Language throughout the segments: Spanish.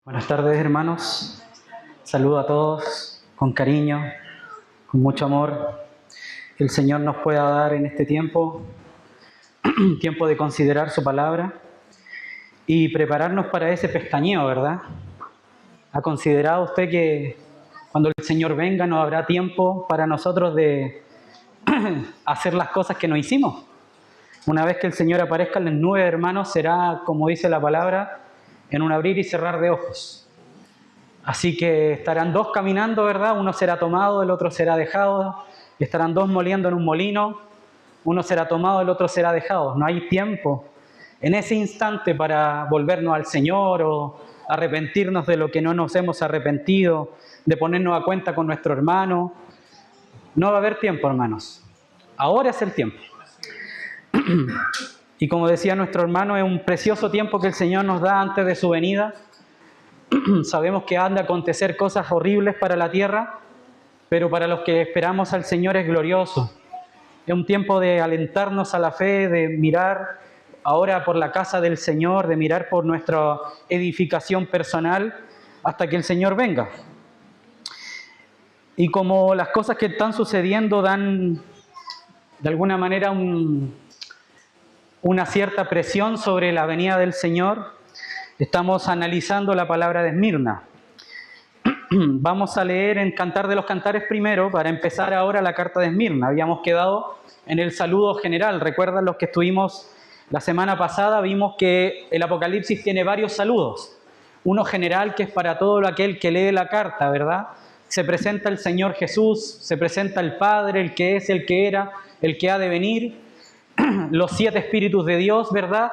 Buenas tardes, hermanos. Saludo a todos con cariño, con mucho amor. Que el Señor nos pueda dar en este tiempo, tiempo de considerar su palabra y prepararnos para ese pestañeo, ¿verdad? ¿Ha considerado usted que cuando el Señor venga no habrá tiempo para nosotros de hacer las cosas que no hicimos? Una vez que el Señor aparezca en las nubes, hermanos, será, como dice la palabra, en un abrir y cerrar de ojos. Así que estarán dos caminando, ¿verdad? Uno será tomado, el otro será dejado. Estarán dos moliendo en un molino. Uno será tomado, el otro será dejado. No hay tiempo en ese instante para volvernos al Señor o arrepentirnos de lo que no nos hemos arrepentido, de ponernos a cuenta con nuestro hermano. No va a haber tiempo, hermanos. Ahora es el tiempo. Y como decía nuestro hermano, es un precioso tiempo que el Señor nos da antes de su venida. Sabemos que han de acontecer cosas horribles para la tierra, pero para los que esperamos al Señor es glorioso. Es un tiempo de alentarnos a la fe, de mirar ahora por la casa del Señor, de mirar por nuestra edificación personal hasta que el Señor venga. Y como las cosas que están sucediendo dan de alguna manera una cierta presión sobre la venida del Señor, estamos analizando la palabra de Esmirna. Vamos a leer en Cantar de los Cantares primero, para empezar ahora la carta de Esmirna. Habíamos quedado en el saludo general. ¿Recuerdan los que estuvimos la semana pasada? Vimos que el Apocalipsis tiene varios saludos. Uno general, que es para todo aquel que lee la carta, ¿verdad? Se presenta el Señor Jesús, se presenta el Padre, el que es, el que era, el que ha de venir, los 7 espíritus de Dios, ¿verdad?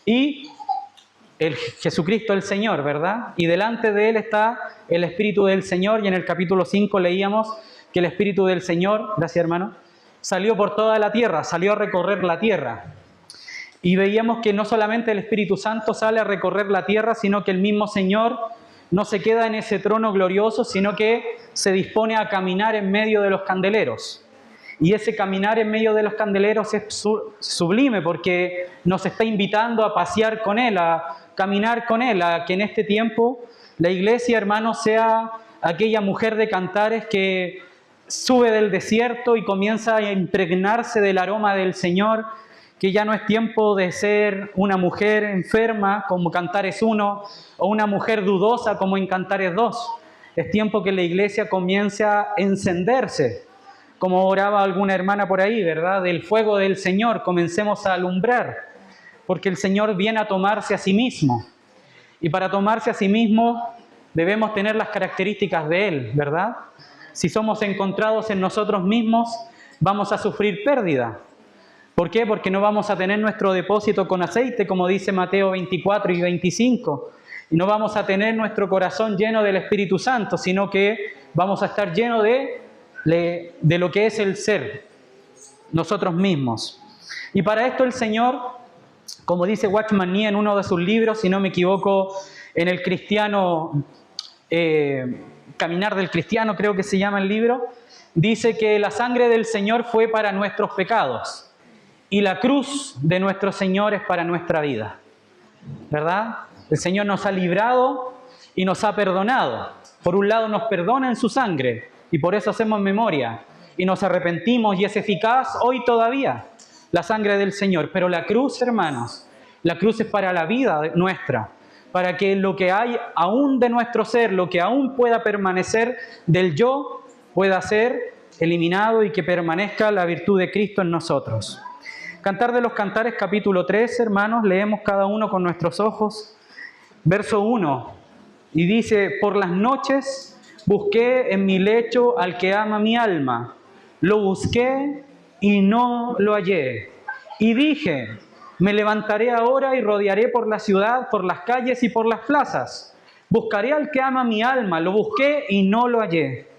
Y el Jesucristo el Señor, ¿verdad? Y delante de Él está el Espíritu del Señor, y en el capítulo 5 leíamos que el Espíritu del Señor, gracias hermano, salió por toda la tierra, salió a recorrer la tierra. Y veíamos que no solamente el Espíritu Santo sale a recorrer la tierra, sino que el mismo Señor no se queda en ese trono glorioso, sino que se dispone a caminar en medio de los candeleros. Y ese caminar en medio de los candeleros es sublime, porque nos está invitando a pasear con Él, a caminar con Él, a que en este tiempo la iglesia, hermanos, sea aquella mujer de cantares que sube del desierto y comienza a impregnarse del aroma del Señor, que ya no es tiempo de ser una mujer enferma como Cantares 1 o una mujer dudosa como en Cantares 2. Es tiempo que la iglesia comience a encenderse, como oraba alguna hermana por ahí, ¿verdad? Del fuego del Señor comencemos a alumbrar, porque el Señor viene a tomarse a sí mismo. Y para tomarse a sí mismo debemos tener las características de Él, ¿verdad? Si somos encontrados en nosotros mismos, vamos a sufrir pérdida. ¿Por qué? Porque no vamos a tener nuestro depósito con aceite, como dice Mateo 24 y 25. Y no vamos a tener nuestro corazón lleno del Espíritu Santo, sino que vamos a estar llenos de lo que es el ser, nosotros mismos. Y para esto el Señor, como dice Watchman Nee en uno de sus libros, si no me equivoco, en el cristiano, Caminar del Cristiano, creo que se llama el libro, dice que la sangre del Señor fue para nuestros pecados y la cruz de nuestro Señor es para nuestra vida, ¿verdad? El Señor nos ha librado y nos ha perdonado. Por un lado nos perdona en su sangre, y por eso hacemos memoria y nos arrepentimos, y es eficaz hoy todavía la sangre del Señor. Pero la cruz, hermanos, la cruz es para la vida nuestra, para que lo que hay aún de nuestro ser, lo que aún pueda permanecer del yo, pueda ser eliminado y que permanezca la virtud de Cristo en nosotros. Cantar de los Cantares, capítulo 3, hermanos, leemos cada uno con nuestros ojos, verso 1, y dice: por las noches busqué en mi lecho al que ama mi alma. Lo busqué y no lo hallé. Y dije: me levantaré ahora y rodearé por la ciudad, por las calles y por las plazas. Buscaré al que ama mi alma. Lo busqué y no lo hallé.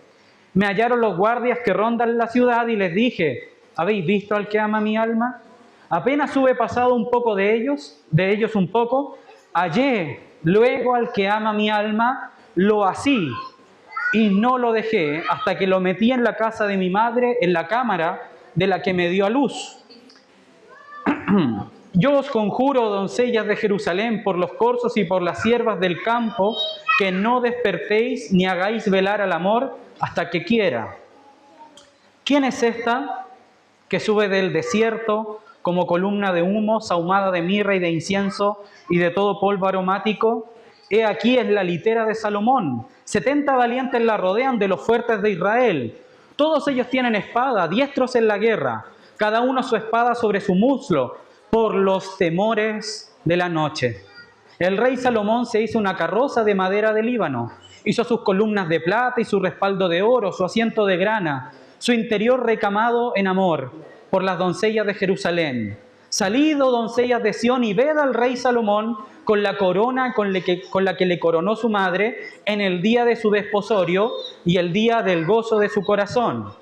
Me hallaron los guardias que rondan la ciudad y les dije: ¿habéis visto al que ama mi alma? Apenas hube pasado un poco de ellos un poco, hallé luego al que ama mi alma, lo así, y no lo dejé hasta que lo metí en la casa de mi madre, en la cámara de la que me dio a luz. Yo os conjuro, doncellas de Jerusalén, por los corzos y por las siervas del campo, que no despertéis ni hagáis velar al amor hasta que quiera. ¿Quién es esta que sube del desierto como columna de humo, sahumada de mirra y de incienso y de todo polvo aromático? He aquí es la litera de Salomón. 70 valientes la rodean de los fuertes de Israel. Todos ellos tienen espada, diestros en la guerra, cada uno su espada sobre su muslo, por los temores de la noche. El rey Salomón se hizo una carroza de madera de Líbano, hizo sus columnas de plata y su respaldo de oro, su asiento de grana, su interior recamado en amor, por las doncellas de Jerusalén. Salid, oh doncellas de Sión, y ved al rey Salomón con la corona con la que le coronó su madre en el día de su desposorio y el día del gozo de su corazón.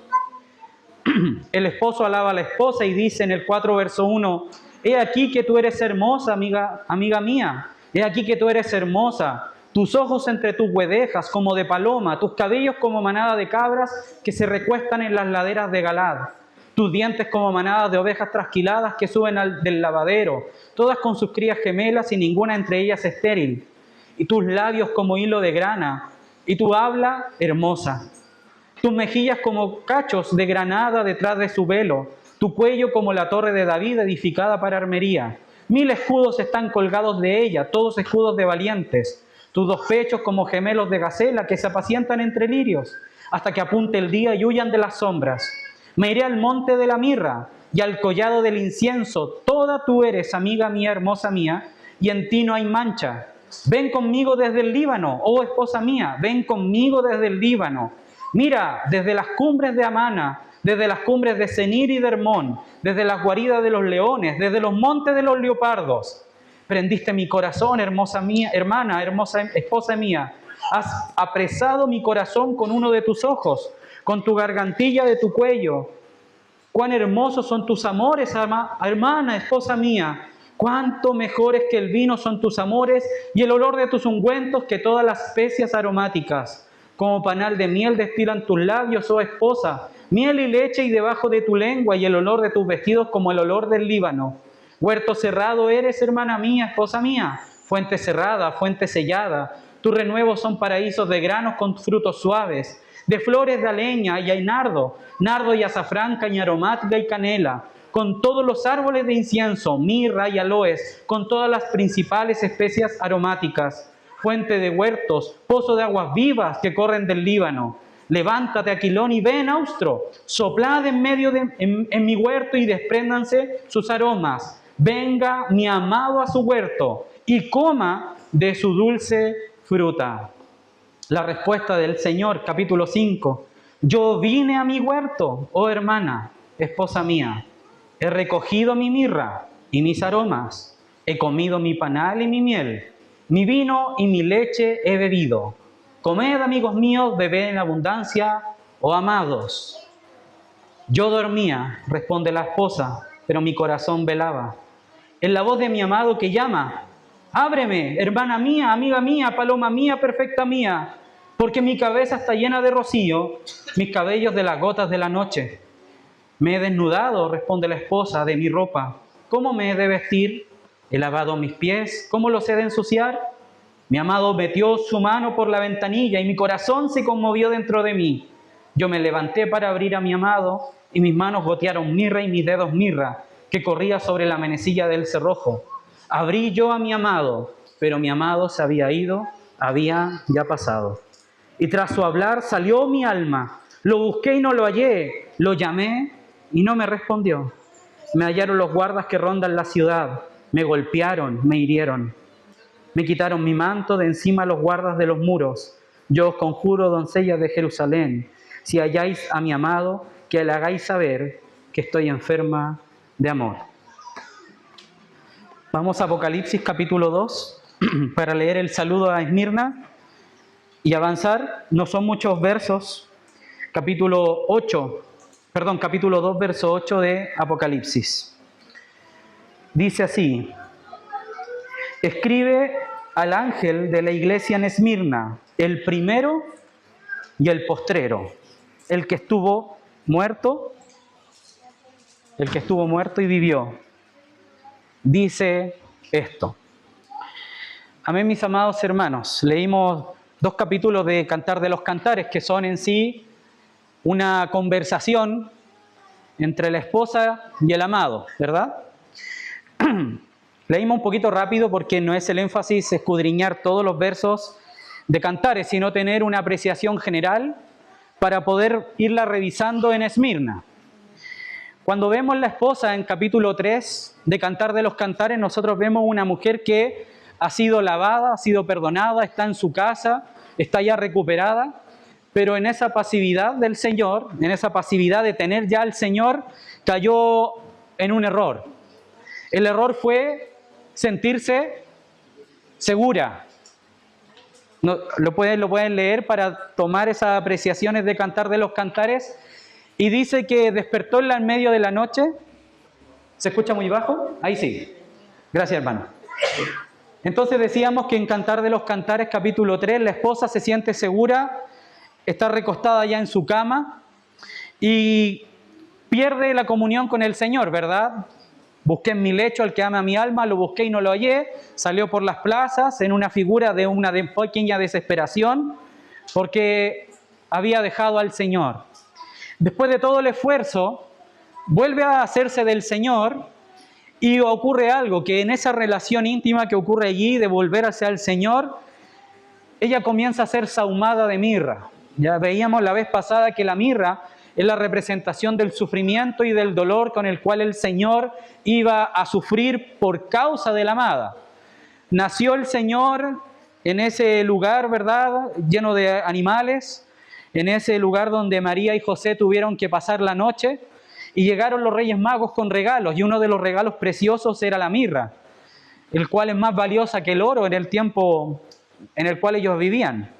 El esposo alaba a la esposa y dice en el 4 verso 1, he aquí que tú eres hermosa, amiga mía, he aquí que tú eres hermosa, tus ojos entre tus guedejas como de paloma, tus cabellos como manada de cabras que se recuestan en las laderas de Galad, tus dientes como manadas de ovejas trasquiladas que suben del lavadero, todas con sus crías gemelas y ninguna entre ellas estéril, y tus labios como hilo de grana, y tu habla hermosa. Tus mejillas como cachos de granada detrás de su velo, tu cuello como la torre de David edificada para armería. 1000 escudos están colgados de ella, todos escudos de valientes. Tus 2 pechos como gemelos de gacela que se apacientan entre lirios, hasta que apunte el día y huyan de las sombras. Me iré al monte de la mirra y al collado del incienso. Toda tú eres, amiga mía, hermosa mía, y en ti no hay mancha. Ven conmigo desde el Líbano, oh esposa mía, ven conmigo desde el Líbano. Mira, desde las cumbres de Amana, desde las cumbres de Senir y de Hermón, desde las guaridas de los leones, desde los montes de los leopardos. Prendiste mi corazón, hermosa mía, hermana, hermosa esposa mía. Has apresado mi corazón con uno de tus ojos, con tu gargantilla de tu cuello. Cuán hermosos son tus amores, hermana, esposa mía. Cuánto mejores que el vino son tus amores y el olor de tus ungüentos que todas las especias aromáticas. Como panal de miel destilan tus labios, oh esposa, miel y leche y debajo de tu lengua, y el olor de tus vestidos como el olor del Líbano. Huerto cerrado eres, hermana mía, esposa mía, fuente cerrada, fuente sellada. Tus renuevos son paraísos de granos con frutos suaves, de flores de aleña y hay nardo y azafrán, caña aromática y canela, con todos los árboles de incienso, mirra y aloes, con todas las principales especias aromáticas. Fuente de huertos, pozo de aguas vivas que corren del Líbano. Levántate, Aquilón, y ven, austro, soplad en medio en mi huerto y despréndanse sus aromas. Venga mi amado a su huerto y coma de su dulce fruta. La respuesta del Señor, capítulo 5. Yo vine a mi huerto, oh hermana, esposa mía. He recogido mi mirra y mis aromas. He comido mi panal y mi miel. Mi vino y mi leche he bebido. Comed, amigos míos, bebed en abundancia, oh amados. Yo dormía, responde la esposa, pero mi corazón velaba. En la voz de mi amado que llama, ábreme, hermana mía, amiga mía, paloma mía, perfecta mía, porque mi cabeza está llena de rocío, mis cabellos de las gotas de la noche. Me he desnudado, responde la esposa, de mi ropa. ¿Cómo me he de vestir? He lavado mis pies, ¿cómo los he de ensuciar? Mi amado metió su mano por la ventanilla y mi corazón se conmovió dentro de mí. Yo me levanté para abrir a mi amado y mis manos gotearon mirra y mis dedos mirra, que corría sobre la manecilla del cerrojo. Abrí yo a mi amado, pero mi amado se había ido, había ya pasado. Y tras su hablar salió mi alma. Lo busqué y no lo hallé, lo llamé y no me respondió. Me hallaron los guardas que rondan la ciudad. Me golpearon, me hirieron. Me quitaron mi manto de encima los guardas de los muros. Yo os conjuro, doncellas de Jerusalén, si halláis a mi amado, que le hagáis saber que estoy enferma de amor. Vamos a Apocalipsis capítulo 2 para leer el saludo a Esmirna y avanzar. No son muchos versos. Capítulo 2, verso 8 de Apocalipsis. Dice así: escribe al ángel de la iglesia en Esmirna, el primero y el postrero, el que estuvo muerto y vivió. dice esto. Amén, mis amados hermanos. Leímos 2 capítulos de Cantar de los Cantares, que son en sí una conversación entre la esposa y el amado, ¿verdad? Leímos un poquito rápido porque no es el énfasis escudriñar todos los versos de Cantares, sino tener una apreciación general para poder irla revisando en Esmirna. Cuando vemos la esposa en capítulo 3 de Cantar de los Cantares, nosotros vemos una mujer que ha sido lavada, ha sido perdonada, está en su casa, está ya recuperada, pero en esa pasividad del Señor, en esa pasividad de tener ya al Señor, cayó en un error. El error fue sentirse segura. Lo pueden leer para tomar esas apreciaciones de Cantar de los Cantares. Y dice que despertó en medio de la noche. ¿Se escucha muy bajo? Ahí sí. Gracias, hermano. Entonces decíamos que en Cantar de los Cantares, capítulo 3, la esposa se siente segura, está recostada ya en su cama y pierde la comunión con el Señor, ¿verdad? Busqué en mi lecho al que ama mi alma, lo busqué y no lo hallé, salió por las plazas en una figura de una pequeña desesperación porque había dejado al Señor. Después de todo el esfuerzo, vuelve a hacerse del Señor y ocurre algo, que en esa relación íntima que ocurre allí de volver hacia el Señor, ella comienza a ser sahumada de mirra. Ya veíamos la vez pasada que la mirra es la representación del sufrimiento y del dolor con el cual el Señor iba a sufrir por causa de la amada. Nació el Señor en ese lugar, ¿verdad?, lleno de animales, en ese lugar donde María y José tuvieron que pasar la noche, y llegaron los Reyes Magos con regalos, y uno de los regalos preciosos era la mirra, el cual es más valiosa que el oro en el tiempo en el cual ellos vivían.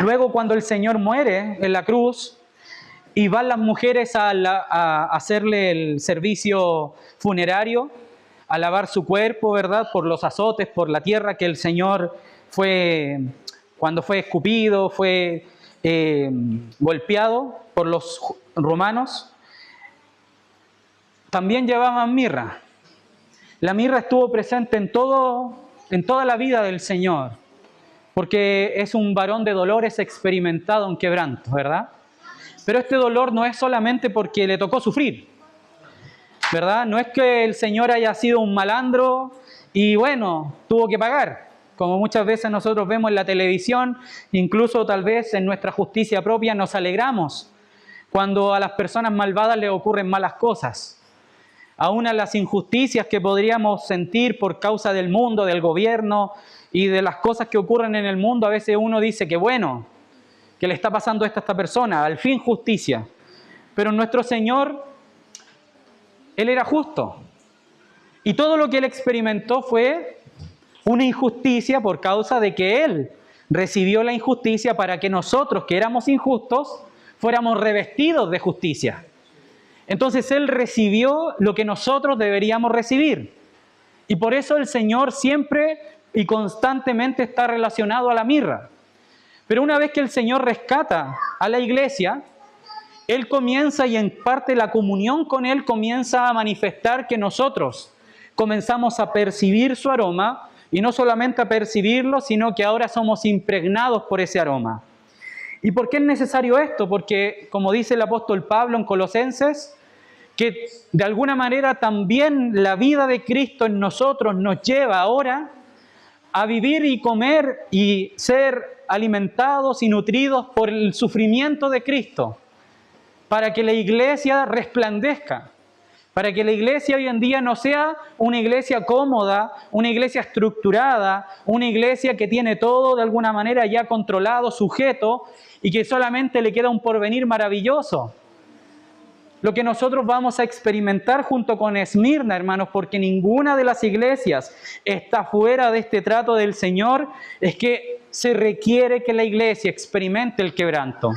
Luego, cuando el Señor muere en la cruz, y van las mujeres a hacerle el servicio funerario, a lavar su cuerpo, ¿verdad?, por los azotes, por la tierra que el Señor cuando fue escupido, fue golpeado por los romanos. También llevaban mirra. La mirra estuvo presente en toda la vida del Señor, porque es un varón de dolores experimentado en quebranto, ¿verdad? Pero este dolor no es solamente porque le tocó sufrir, ¿verdad? No es que el Señor haya sido un malandro y bueno, tuvo que pagar, como muchas veces nosotros vemos en la televisión, incluso tal vez en nuestra justicia propia nos alegramos cuando a las personas malvadas les ocurren malas cosas. Aún a las injusticias que podríamos sentir por causa del mundo, del gobierno y de las cosas que ocurren en el mundo, a veces uno dice que bueno, que le está pasando esto a esta persona, al fin justicia. Pero nuestro Señor, Él era justo. Y todo lo que Él experimentó fue una injusticia por causa de que Él recibió la injusticia para que nosotros, que éramos injustos, fuéramos revestidos de justicia. Entonces Él recibió lo que nosotros deberíamos recibir. Y por eso el Señor siempre y constantemente está relacionado a la mirra. Pero una vez que el Señor rescata a la iglesia, Él comienza, y en parte la comunión con Él comienza a manifestar que nosotros comenzamos a percibir su aroma, y no solamente a percibirlo, sino que ahora somos impregnados por ese aroma. ¿Y por qué es necesario esto? Porque, como dice el apóstol Pablo en Colosenses, que de alguna manera también la vida de Cristo en nosotros nos lleva ahora a vivir y comer y ser alimentados y nutridos por el sufrimiento de Cristo, para que la iglesia resplandezca, para que la iglesia hoy en día no sea una iglesia cómoda, una iglesia estructurada, una iglesia que tiene todo de alguna manera ya controlado, sujeto, y que solamente le queda un porvenir maravilloso. Lo que nosotros vamos a experimentar junto con Esmirna, hermanos, porque ninguna de las iglesias está fuera de este trato del Señor, es que se requiere que la iglesia experimente el quebranto.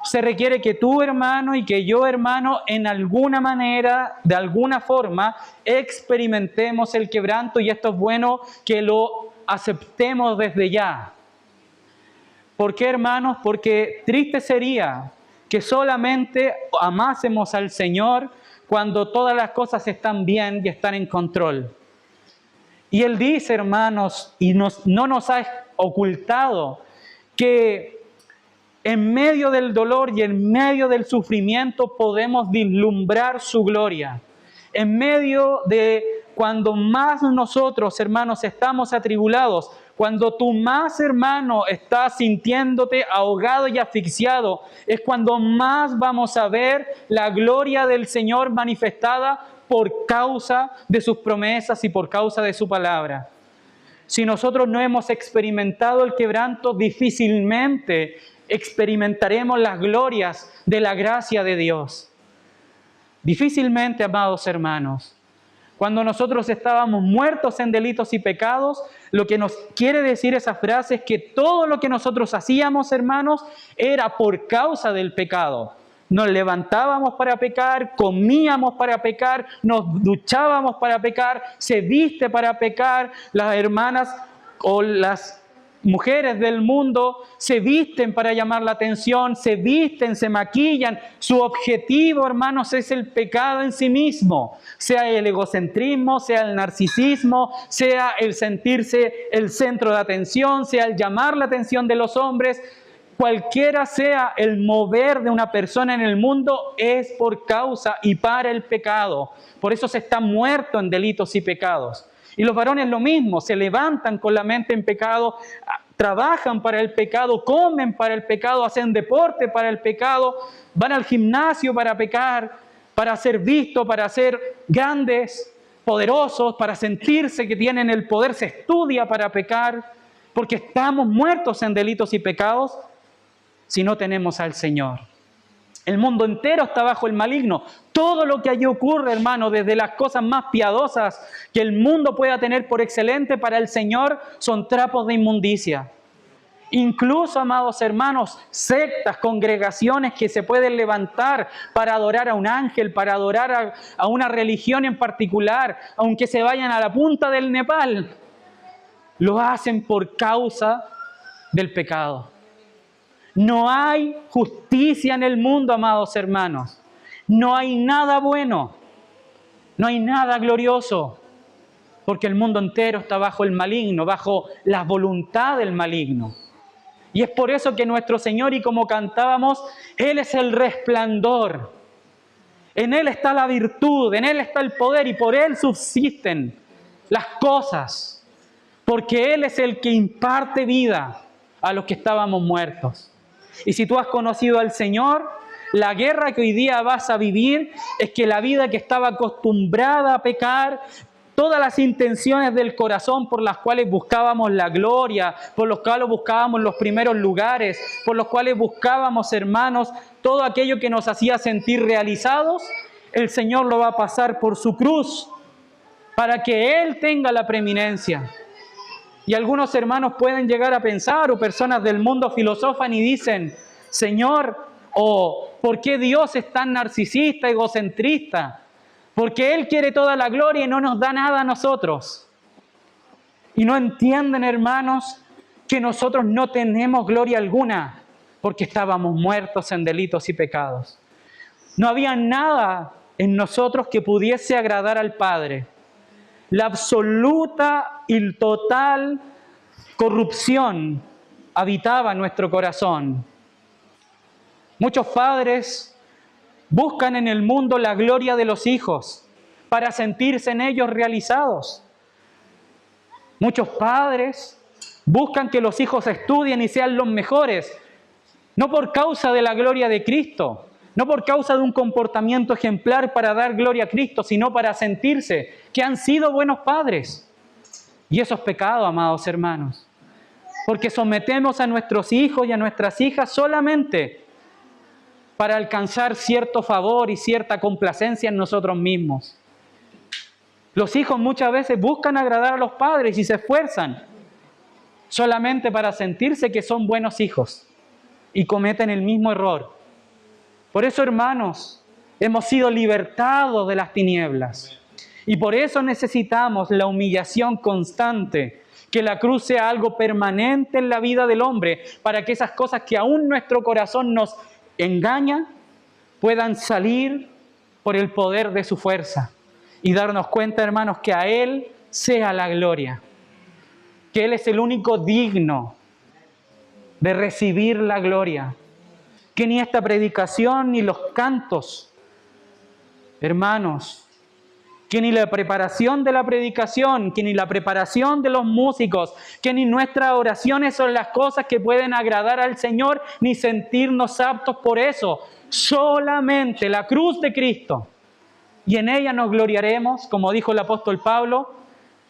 Se requiere que tú, hermano, y que yo, hermano, en alguna manera, de alguna forma, experimentemos el quebranto, y esto es bueno que lo aceptemos desde ya. ¿Por qué, hermanos? Porque triste sería que solamente amásemos al Señor cuando todas las cosas están bien y están en control. Y Él dice, hermanos, y no nos ha ocultado que en medio del dolor y en medio del sufrimiento podemos vislumbrar su gloria. En medio de cuando más nosotros, hermanos, estamos atribulados, cuando tú más, hermano, estás sintiéndote ahogado y asfixiado, es cuando más vamos a ver la gloria del Señor manifestada por causa de sus promesas y por causa de su palabra. Si nosotros no hemos experimentado el quebranto, difícilmente experimentaremos las glorias de la gracia de Dios. Difícilmente, amados hermanos. Cuando nosotros estábamos muertos en delitos y pecados, lo que nos quiere decir esa frase es que todo lo que nosotros hacíamos, hermanos, era por causa del pecado. Nos levantábamos para pecar, comíamos para pecar, nos duchábamos para pecar, se viste para pecar. Las hermanas o las mujeres del mundo se visten para llamar la atención, se visten, se maquillan. Su objetivo, hermanos, es el pecado en sí mismo. Sea el egocentrismo, sea el narcisismo, sea el sentirse el centro de atención, sea el llamar la atención de los hombres. Cualquiera sea el mover de una persona en el mundo, es por causa y para el pecado. Por eso se está muerto en delitos y pecados. Y los varones lo mismo, se levantan con la mente en pecado, trabajan para el pecado, comen para el pecado, hacen deporte para el pecado, van al gimnasio para pecar, para ser vistos, para ser grandes, poderosos, para sentirse que tienen el poder, se estudia para pecar, porque estamos muertos en delitos y pecados si no tenemos al Señor. El mundo entero está bajo el maligno. Todo lo que allí ocurre, hermano, desde las cosas más piadosas que el mundo pueda tener por excelente para el Señor, son trapos de inmundicia. Incluso, amados hermanos, sectas, congregaciones que se pueden levantar para adorar a un ángel, para adorar a una religión en particular, aunque se vayan a la punta del Nepal, lo hacen por causa del pecado. No hay justicia en el mundo, amados hermanos. No hay nada bueno. No hay nada glorioso. Porque el mundo entero está bajo el maligno, bajo la voluntad del maligno. Y es por eso que nuestro Señor, y como cantábamos, Él es el resplandor. En Él está la virtud, en Él está el poder y por Él subsisten las cosas. Porque Él es el que imparte vida a los que estábamos muertos. Y si tú has conocido al Señor, la guerra que hoy día vas a vivir es que la vida que estaba acostumbrada a pecar, todas las intenciones del corazón por las cuales buscábamos la gloria, por los cuales buscábamos los primeros lugares, por los cuales buscábamos, hermanos, todo aquello que nos hacía sentir realizados, el Señor lo va a pasar por su cruz para que Él tenga la preeminencia. Y algunos hermanos pueden llegar a pensar, o personas del mundo filosofan y dicen, Señor, ¿por qué Dios es tan narcisista, egocentrista? Porque Él quiere toda la gloria y no nos da nada a nosotros. Y no entienden, hermanos, que nosotros no tenemos gloria alguna, porque estábamos muertos en delitos y pecados. No había nada en nosotros que pudiese agradar al Padre. La absoluta y total corrupción habitaba en nuestro corazón. Muchos padres buscan en el mundo la gloria de los hijos para sentirse en ellos realizados. Muchos padres buscan que los hijos estudien y sean los mejores, no por causa de la gloria de Cristo, no por causa de un comportamiento ejemplar para dar gloria a Cristo, sino para sentirse que han sido buenos padres. Y eso es pecado, amados hermanos, porque sometemos a nuestros hijos y a nuestras hijas solamente para alcanzar cierto favor y cierta complacencia en nosotros mismos. Los hijos muchas veces buscan agradar a los padres y se esfuerzan solamente para sentirse que son buenos hijos y cometen el mismo error. Por eso, hermanos, hemos sido libertados de las tinieblas. Y por eso necesitamos la humillación constante, que la cruz sea algo permanente en la vida del hombre, para que esas cosas que aún nuestro corazón nos engaña, puedan salir por el poder de su fuerza. Y darnos cuenta, hermanos, que a Él sea la gloria. Que Él es el único digno de recibir la gloria. Que ni esta predicación ni los cantos, hermanos, que ni la preparación de la predicación, que ni la preparación de los músicos, que ni nuestras oraciones son las cosas que pueden agradar al Señor, ni sentirnos aptos por eso. Solamente la cruz de Cristo. Y en ella nos gloriaremos, como dijo el apóstol Pablo,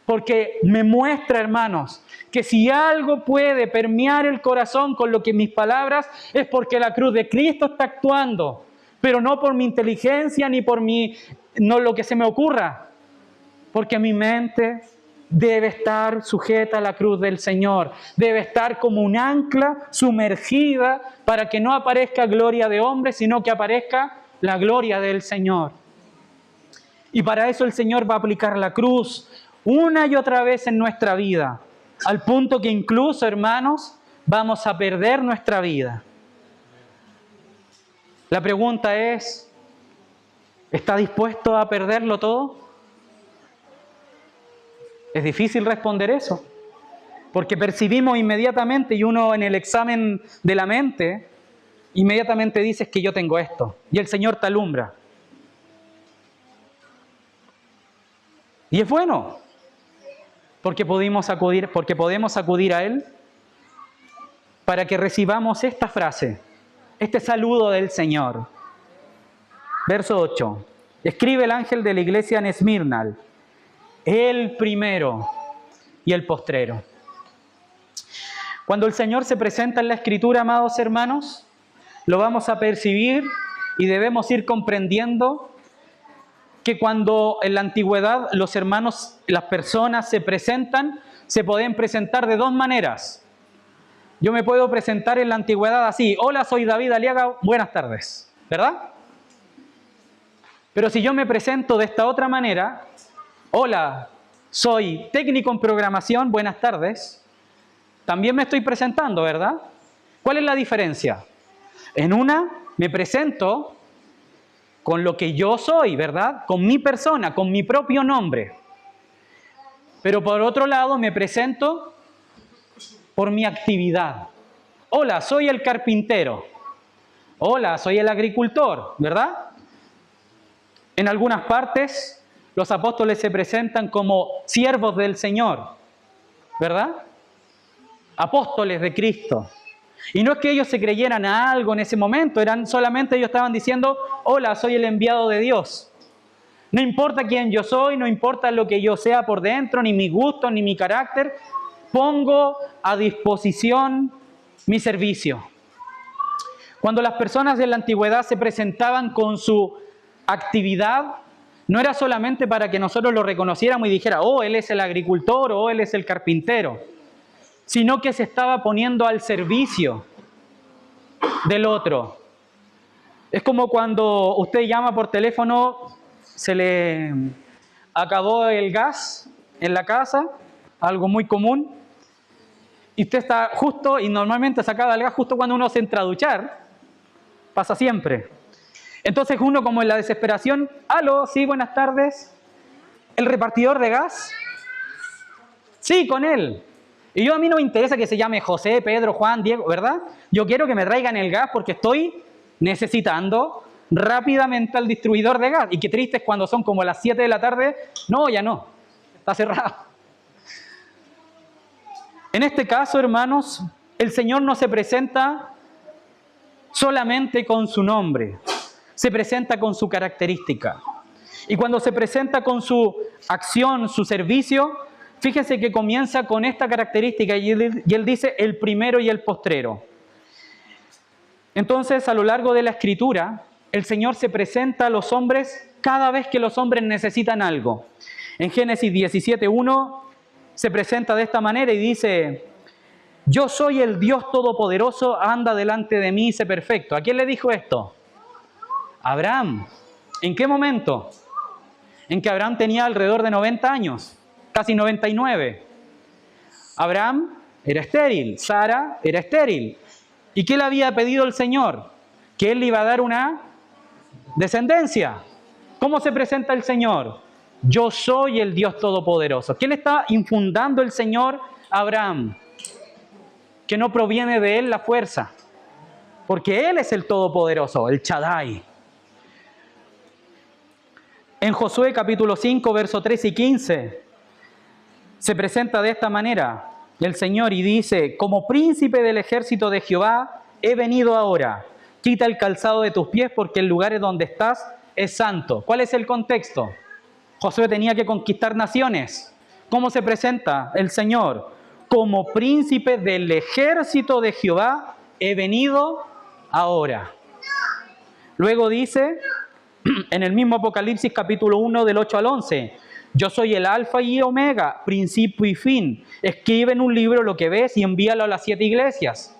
porque me muestra, hermanos, que si algo puede permear el corazón con lo que mis palabras, es porque la cruz de Cristo está actuando, pero no por mi inteligencia ni por no lo que se me ocurra, porque mi mente debe estar sujeta a la cruz del Señor, debe estar como un ancla sumergida para que no aparezca gloria de hombre, sino que aparezca la gloria del Señor. Y para eso el Señor va a aplicar la cruz una y otra vez en nuestra vida, al punto que incluso, hermanos, vamos a perder nuestra vida. La pregunta es, ¿está dispuesto a perderlo todo? Es difícil responder eso, porque percibimos inmediatamente, y uno en el examen de la mente, inmediatamente dices que yo tengo esto, y el Señor te alumbra. Y es bueno, porque podemos acudir a Él para que recibamos esta frase, este saludo del Señor. Verso 8. Escribe el ángel de la iglesia en Esmirna, el primero y el postrero. Cuando el Señor se presenta en la Escritura, amados hermanos, lo vamos a percibir y debemos ir comprendiendo que cuando en la antigüedad los hermanos, las personas se presentan, se pueden presentar de dos maneras. Yo me puedo presentar en la antigüedad así: hola, soy David Aliaga, buenas tardes, ¿verdad? Pero si yo me presento de esta otra manera: hola, soy técnico en programación, buenas tardes, también me estoy presentando, ¿verdad? ¿Cuál es la diferencia? En una me presento con lo que yo soy, ¿verdad? Con mi persona, con mi propio nombre. Pero por otro lado me presento por mi actividad. Hola, soy el carpintero. Hola, soy el agricultor, ¿verdad? En algunas partes los apóstoles se presentan como siervos del Señor, ¿verdad? Apóstoles de Cristo. Y no es que ellos se creyeran a algo en ese momento, solamente ellos estaban diciendo: hola, soy el enviado de Dios. No importa quién yo soy, no importa lo que yo sea por dentro, ni mi gusto, ni mi carácter, pongo a disposición mi servicio. Cuando las personas de la antigüedad se presentaban con su actividad, no era solamente para que nosotros lo reconociéramos y dijera: oh, él es el agricultor, o él es el carpintero, sino que se estaba poniendo al servicio del otro. Es como cuando usted llama por teléfono, se le acabó el gas en la casa, algo muy común, y usted está justo, y normalmente se acaba el gas justo cuando uno se entra a duchar, pasa siempre. Entonces uno, como en la desesperación: aló, sí, buenas tardes, ¿el repartidor de gas? Sí, con él. Y a mí no me interesa que se llame José, Pedro, Juan, Diego, ¿verdad? Yo quiero que me traigan el gas porque estoy necesitando rápidamente al distribuidor de gas. Y qué triste es cuando son como las 7 de la tarde. No, ya no, está cerrado. En este caso, hermanos, el Señor no se presenta solamente con su nombre, se presenta con su característica. Y cuando se presenta con su acción, su servicio, fíjese que comienza con esta característica y él dice: el primero y el postrero. Entonces, a lo largo de la Escritura, el Señor se presenta a los hombres cada vez que los hombres necesitan algo. En Génesis 17:1 se presenta de esta manera y dice: yo soy el Dios Todopoderoso, anda delante de mí y sé perfecto. ¿A quién le dijo esto? Abraham. ¿En qué momento? En que Abraham tenía alrededor de 90 años, casi 99. Abraham era estéril, Sara era estéril. ¿Y qué le había pedido el Señor? Que él le iba a dar una descendencia. ¿Cómo se presenta el Señor? Yo soy el Dios Todopoderoso. ¿Qué le está infundando el Señor a Abraham? Que no proviene de él la fuerza, porque Él es el Todopoderoso, el Shaddai. En Josué capítulo 5, versos 13 y 15, se presenta de esta manera el Señor y dice: como príncipe del ejército de Jehová he venido ahora. Quita el calzado de tus pies, porque el lugar donde estás es santo. ¿Cuál es el contexto? Josué tenía que conquistar naciones. ¿Cómo se presenta el Señor? Como príncipe del ejército de Jehová he venido ahora. Luego dice, en el mismo Apocalipsis capítulo 1 del 8 al 11, yo soy el alfa y omega, principio y fin. Escribe en un libro lo que ves y envíalo a las 7 iglesias.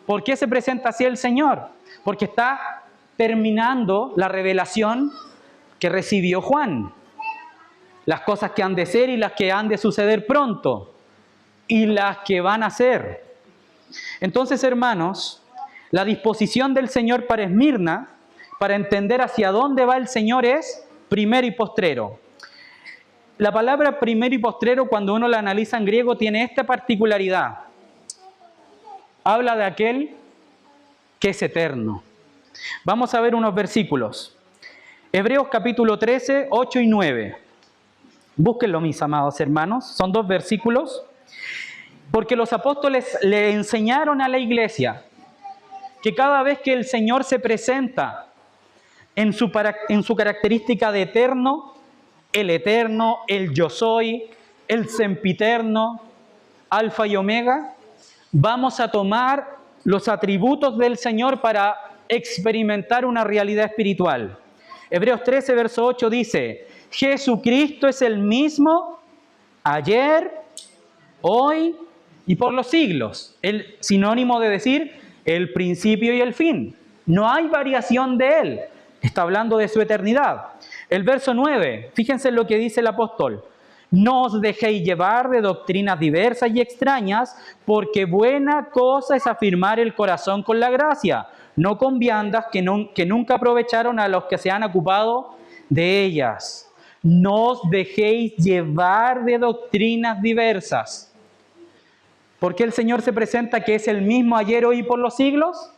¿Por qué se presenta así el Señor? Porque está terminando la revelación que recibió Juan. Las cosas que han de ser y las que han de suceder pronto. Y las que van a ser. Entonces, hermanos, la disposición del Señor para Esmirna, para entender hacia dónde va el Señor, es primero y postrero. La palabra primero y postrero, cuando uno la analiza en griego, tiene esta particularidad. Habla de aquel que es eterno. Vamos a ver unos versículos. Hebreos capítulo 13, 8 y 9. Búsquenlo, mis amados hermanos. Son 2 versículos. Porque los apóstoles le enseñaron a la iglesia que cada vez que el Señor se presenta en su característica de eterno, el yo soy, el sempiterno, alfa y omega, vamos a tomar los atributos del Señor para experimentar una realidad espiritual. Hebreos 13, verso 8 dice: Jesucristo es el mismo ayer, hoy y por los siglos. El sinónimo de decir el principio y el fin. No hay variación de Él. Está hablando de su eternidad. El verso 9, fíjense en lo que dice el apóstol. No os dejéis llevar de doctrinas diversas y extrañas, porque buena cosa es afirmar el corazón con la gracia, no con viandas que nunca aprovecharon a los que se han ocupado de ellas. No os dejéis llevar de doctrinas diversas. ¿Por qué el Señor se presenta que es el mismo ayer, hoy y por los siglos?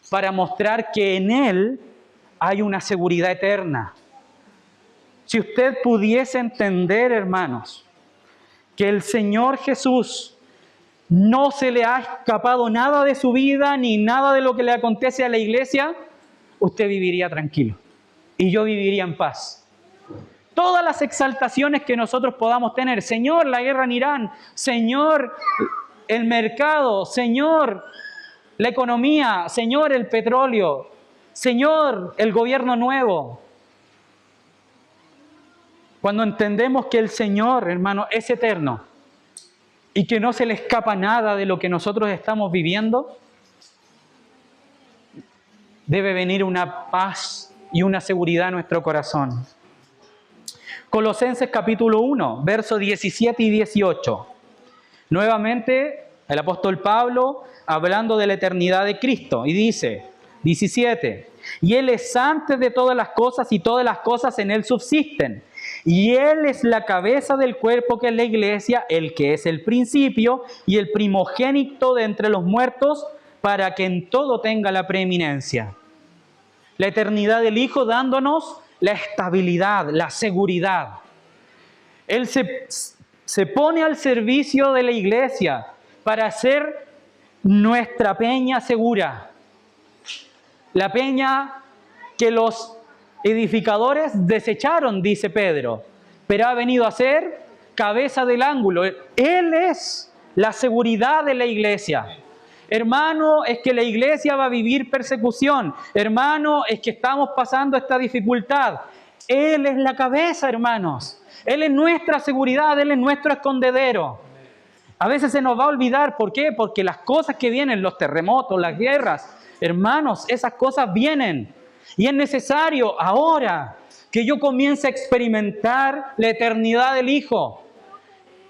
Para mostrar que en Él hay una seguridad eterna. Si usted pudiese entender, hermanos, que el Señor Jesús no se le ha escapado nada de su vida ni nada de lo que le acontece a la iglesia, usted viviría tranquilo y yo viviría en paz. Todas las exaltaciones que nosotros podamos tener, Señor, la guerra en Irán, Señor, el mercado, Señor, la economía, Señor, el petróleo, Señor, el gobierno nuevo. Cuando entendemos que el Señor, hermano, es eterno y que no se le escapa nada de lo que nosotros estamos viviendo, debe venir una paz y una seguridad a nuestro corazón. Colosenses capítulo 1, versos 17 y 18. Nuevamente, el apóstol Pablo hablando de la eternidad de Cristo y dice, 17, y Él es antes de todas las cosas y todas las cosas en Él subsisten. Y Él es la cabeza del cuerpo que es la iglesia, el que es el principio y el primogénito de entre los muertos, para que en todo tenga la preeminencia. La eternidad del Hijo dándonos la estabilidad, la seguridad. Él se pone al servicio de la iglesia para ser nuestra peña segura. La peña que los edificadores desecharon, dice Pedro, pero ha venido a ser cabeza del ángulo. Él es la seguridad de la iglesia. Hermano, es que la iglesia va a vivir persecución. Hermano, es que estamos pasando esta dificultad. Él es la cabeza, hermanos. Él es nuestra seguridad, Él es nuestro escondedero. A veces se nos va a olvidar, ¿por qué? Porque las cosas que vienen, los terremotos, las guerras, hermanos, esas cosas vienen. Y es necesario ahora que yo comience a experimentar la eternidad del Hijo.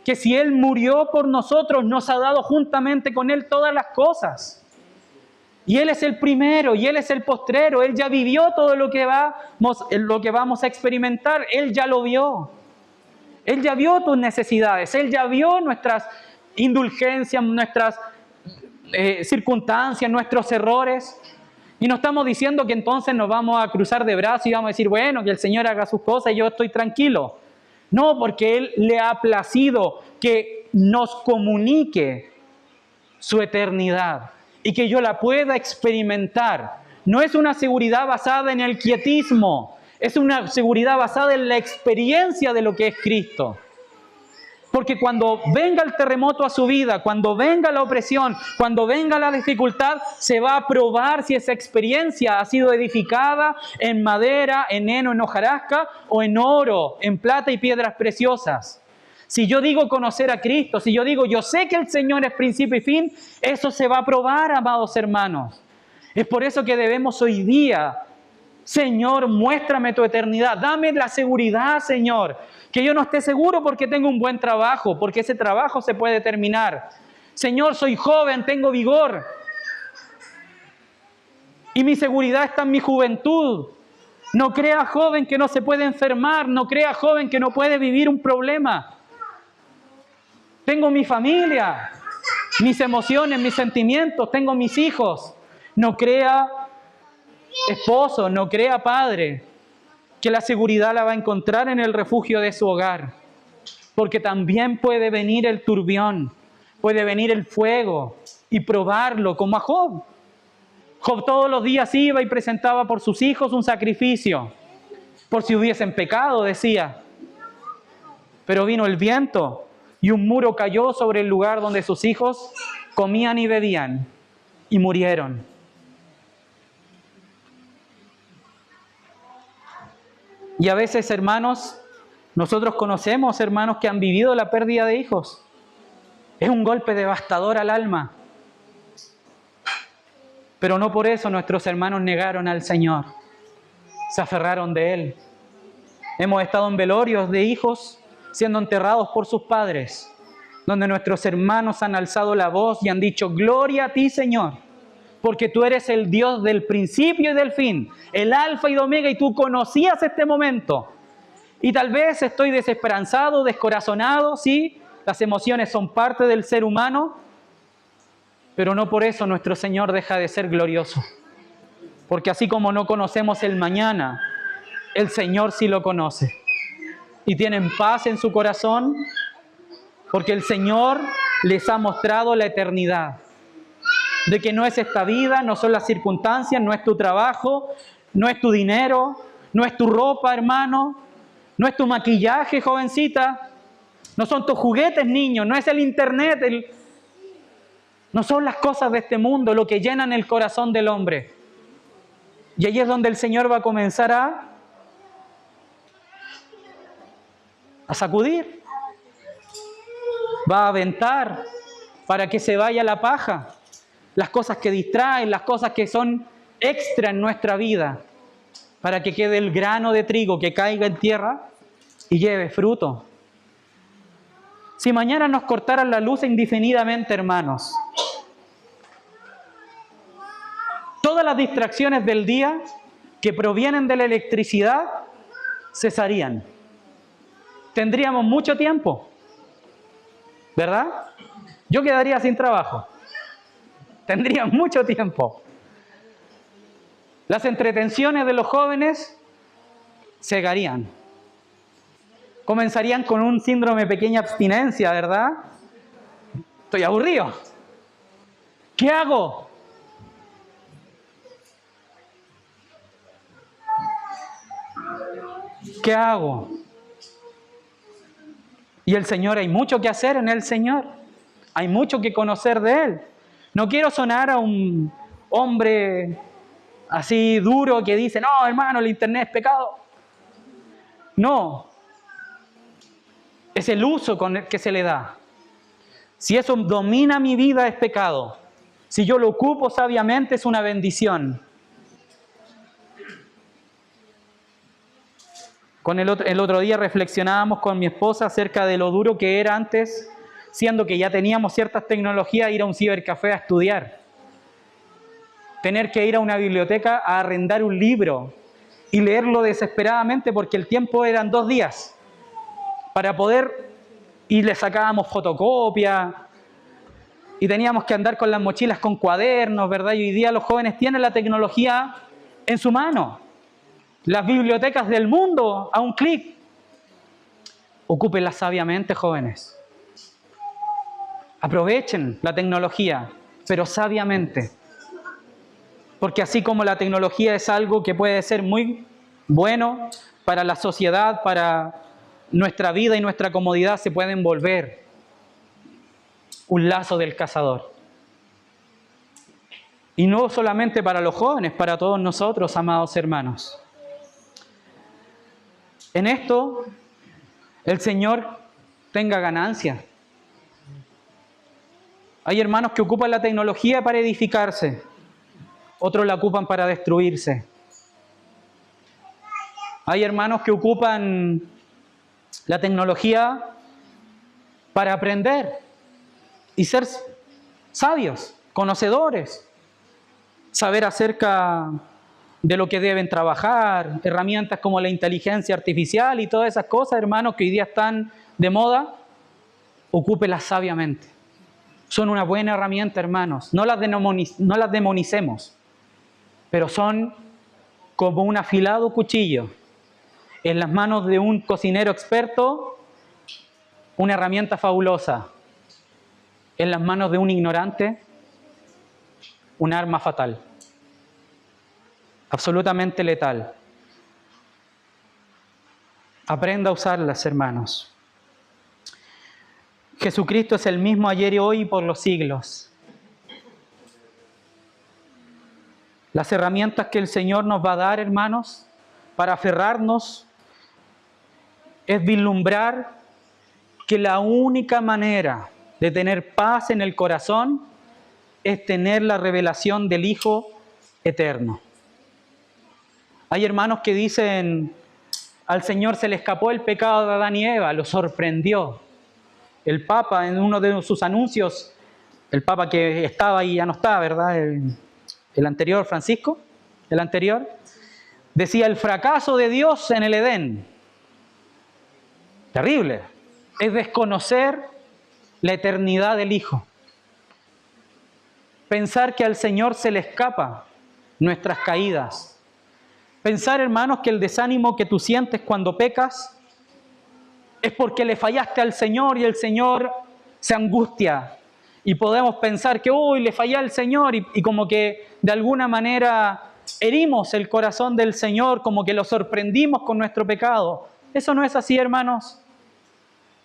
Que si Él murió por nosotros, nos ha dado juntamente con Él todas las cosas. Y Él es el primero y Él es el postrero. Él ya vivió todo lo que vamos a experimentar. Él ya lo vio. Él ya vio tus necesidades. Él ya vio nuestras indulgencias, nuestras circunstancias, nuestros errores. Y no estamos diciendo que entonces nos vamos a cruzar de brazos y vamos a decir, bueno, que el Señor haga sus cosas y yo estoy tranquilo. No, porque Él le ha placido que nos comunique su eternidad y que yo la pueda experimentar. No es una seguridad basada en el quietismo, es una seguridad basada en la experiencia de lo que es Cristo. Porque cuando venga el terremoto a su vida, cuando venga la opresión, cuando venga la dificultad, se va a probar si esa experiencia ha sido edificada en madera, en heno, en hojarasca o en oro, en plata y piedras preciosas. Si yo digo conocer a Cristo, si yo digo yo sé que el Señor es principio y fin, eso se va a probar, amados hermanos. Es por eso que debemos hoy día, Señor, muéstrame tu eternidad, dame la seguridad, Señor, que yo no esté seguro porque tengo un buen trabajo, porque ese trabajo se puede terminar. Señor, soy joven, tengo vigor. Y mi seguridad está en mi juventud. No crea, joven, que no se puede enfermar. No crea, joven, que no puede vivir un problema. Tengo mi familia, mis emociones, mis sentimientos, tengo mis hijos. No crea, esposo, no crea, padre, que la seguridad la va a encontrar en el refugio de su hogar. Porque también puede venir el turbión, puede venir el fuego y probarlo, como a Job. Job todos los días iba y presentaba por sus hijos un sacrificio, por si hubiesen pecado, decía. Pero vino el viento y un muro cayó sobre el lugar donde sus hijos comían y bebían y murieron. Y a veces, hermanos, nosotros conocemos hermanos que han vivido la pérdida de hijos. Es un golpe devastador al alma. Pero no por eso nuestros hermanos negaron al Señor. Se aferraron de Él. Hemos estado en velorios de hijos siendo enterrados por sus padres, donde nuestros hermanos han alzado la voz y han dicho, gloria a ti, Señor, porque tú eres el Dios del principio y del fin, el alfa y el omega, y tú conocías este momento. Y tal vez estoy desesperanzado, descorazonado, sí, las emociones son parte del ser humano, pero no por eso nuestro Señor deja de ser glorioso. Porque así como no conocemos el mañana, el Señor sí lo conoce. Y tienen paz en su corazón, porque el Señor les ha mostrado la eternidad. De que no es esta vida, no son las circunstancias, no es tu trabajo, no es tu dinero, no es tu ropa, hermano, no es tu maquillaje, jovencita, no son tus juguetes, niños, no es el internet, no son las cosas de este mundo lo que llenan el corazón del hombre. Y ahí es donde el Señor va a comenzar a sacudir, va a aventar para que se vaya la paja, las cosas que distraen, las cosas que son extra en nuestra vida, para que quede el grano de trigo que caiga en tierra y lleve fruto. Si mañana nos cortaran la luz indefinidamente, hermanos, todas las distracciones del día que provienen de la electricidad cesarían. Tendríamos mucho tiempo, ¿verdad? Yo quedaría sin trabajo. Tendría mucho tiempo. Las entretenciones de los jóvenes cegarían. Comenzarían con un síndrome de pequeña abstinencia, ¿verdad? Estoy aburrido. ¿Qué hago? ¿Qué hago? Y el Señor, hay mucho que hacer en el Señor. Hay mucho que conocer de Él. No quiero sonar a un hombre así duro que dice, no, hermano, el internet es pecado. No. Es el uso con el que se le da. Si eso domina mi vida es pecado. Si yo lo ocupo sabiamente es una bendición. El otro día reflexionábamos con mi esposa acerca de lo duro que era antes, siendo que ya teníamos ciertas tecnologías, ir a un cibercafé a estudiar. tener que ir a una biblioteca a arrendar un libro y leerlo desesperadamente porque el tiempo eran 2 días para poder, y le sacábamos fotocopia y teníamos que andar con las mochilas con cuadernos, ¿verdad? Y hoy día los jóvenes tienen la tecnología en su mano, las bibliotecas del mundo a un clic. Ocúpenla sabiamente, jóvenes. Aprovechen la tecnología, pero sabiamente. Porque así como la tecnología es algo que puede ser muy bueno para la sociedad, para nuestra vida y nuestra comodidad, se pueden volver un lazo del cazador. Y no solamente para los jóvenes, para todos nosotros, amados hermanos. En esto, el Señor tenga ganancia. Hay hermanos que ocupan la tecnología para edificarse, otros la ocupan para destruirse. Hay hermanos que ocupan la tecnología para aprender y ser sabios, conocedores, saber acerca de lo que deben trabajar, herramientas como la inteligencia artificial y todas esas cosas, hermanos, que hoy día están de moda, ocúpelas sabiamente. Son una buena herramienta, hermanos. No las demonicemos, pero son como un afilado cuchillo en las manos de un cocinero experto, una herramienta fabulosa. En las manos de un ignorante, un arma fatal. Absolutamente letal. Aprenda a usarlas, hermanos. Jesucristo es el mismo ayer y hoy y por los siglos. Las herramientas que el Señor nos va a dar, hermanos, para aferrarnos, es vislumbrar que la única manera de tener paz en el corazón es tener la revelación del Hijo eterno. Hay hermanos que dicen, al Señor se le escapó el pecado de Adán y Eva, lo sorprendió. El Papa, en uno de sus anuncios, el Papa que estaba y ya no está, ¿verdad? El anterior, Francisco, el anterior, decía el fracaso de Dios en el Edén. Terrible. Es desconocer la eternidad del Hijo. Pensar que al Señor se le escapa nuestras caídas. Pensar, hermanos, que el desánimo que tú sientes cuando pecas es porque le fallaste al Señor y el Señor se angustia. Y podemos pensar que, uy, le fallé al Señor y como que de alguna manera herimos el corazón del Señor, como que lo sorprendimos con nuestro pecado. Eso no es así, hermanos.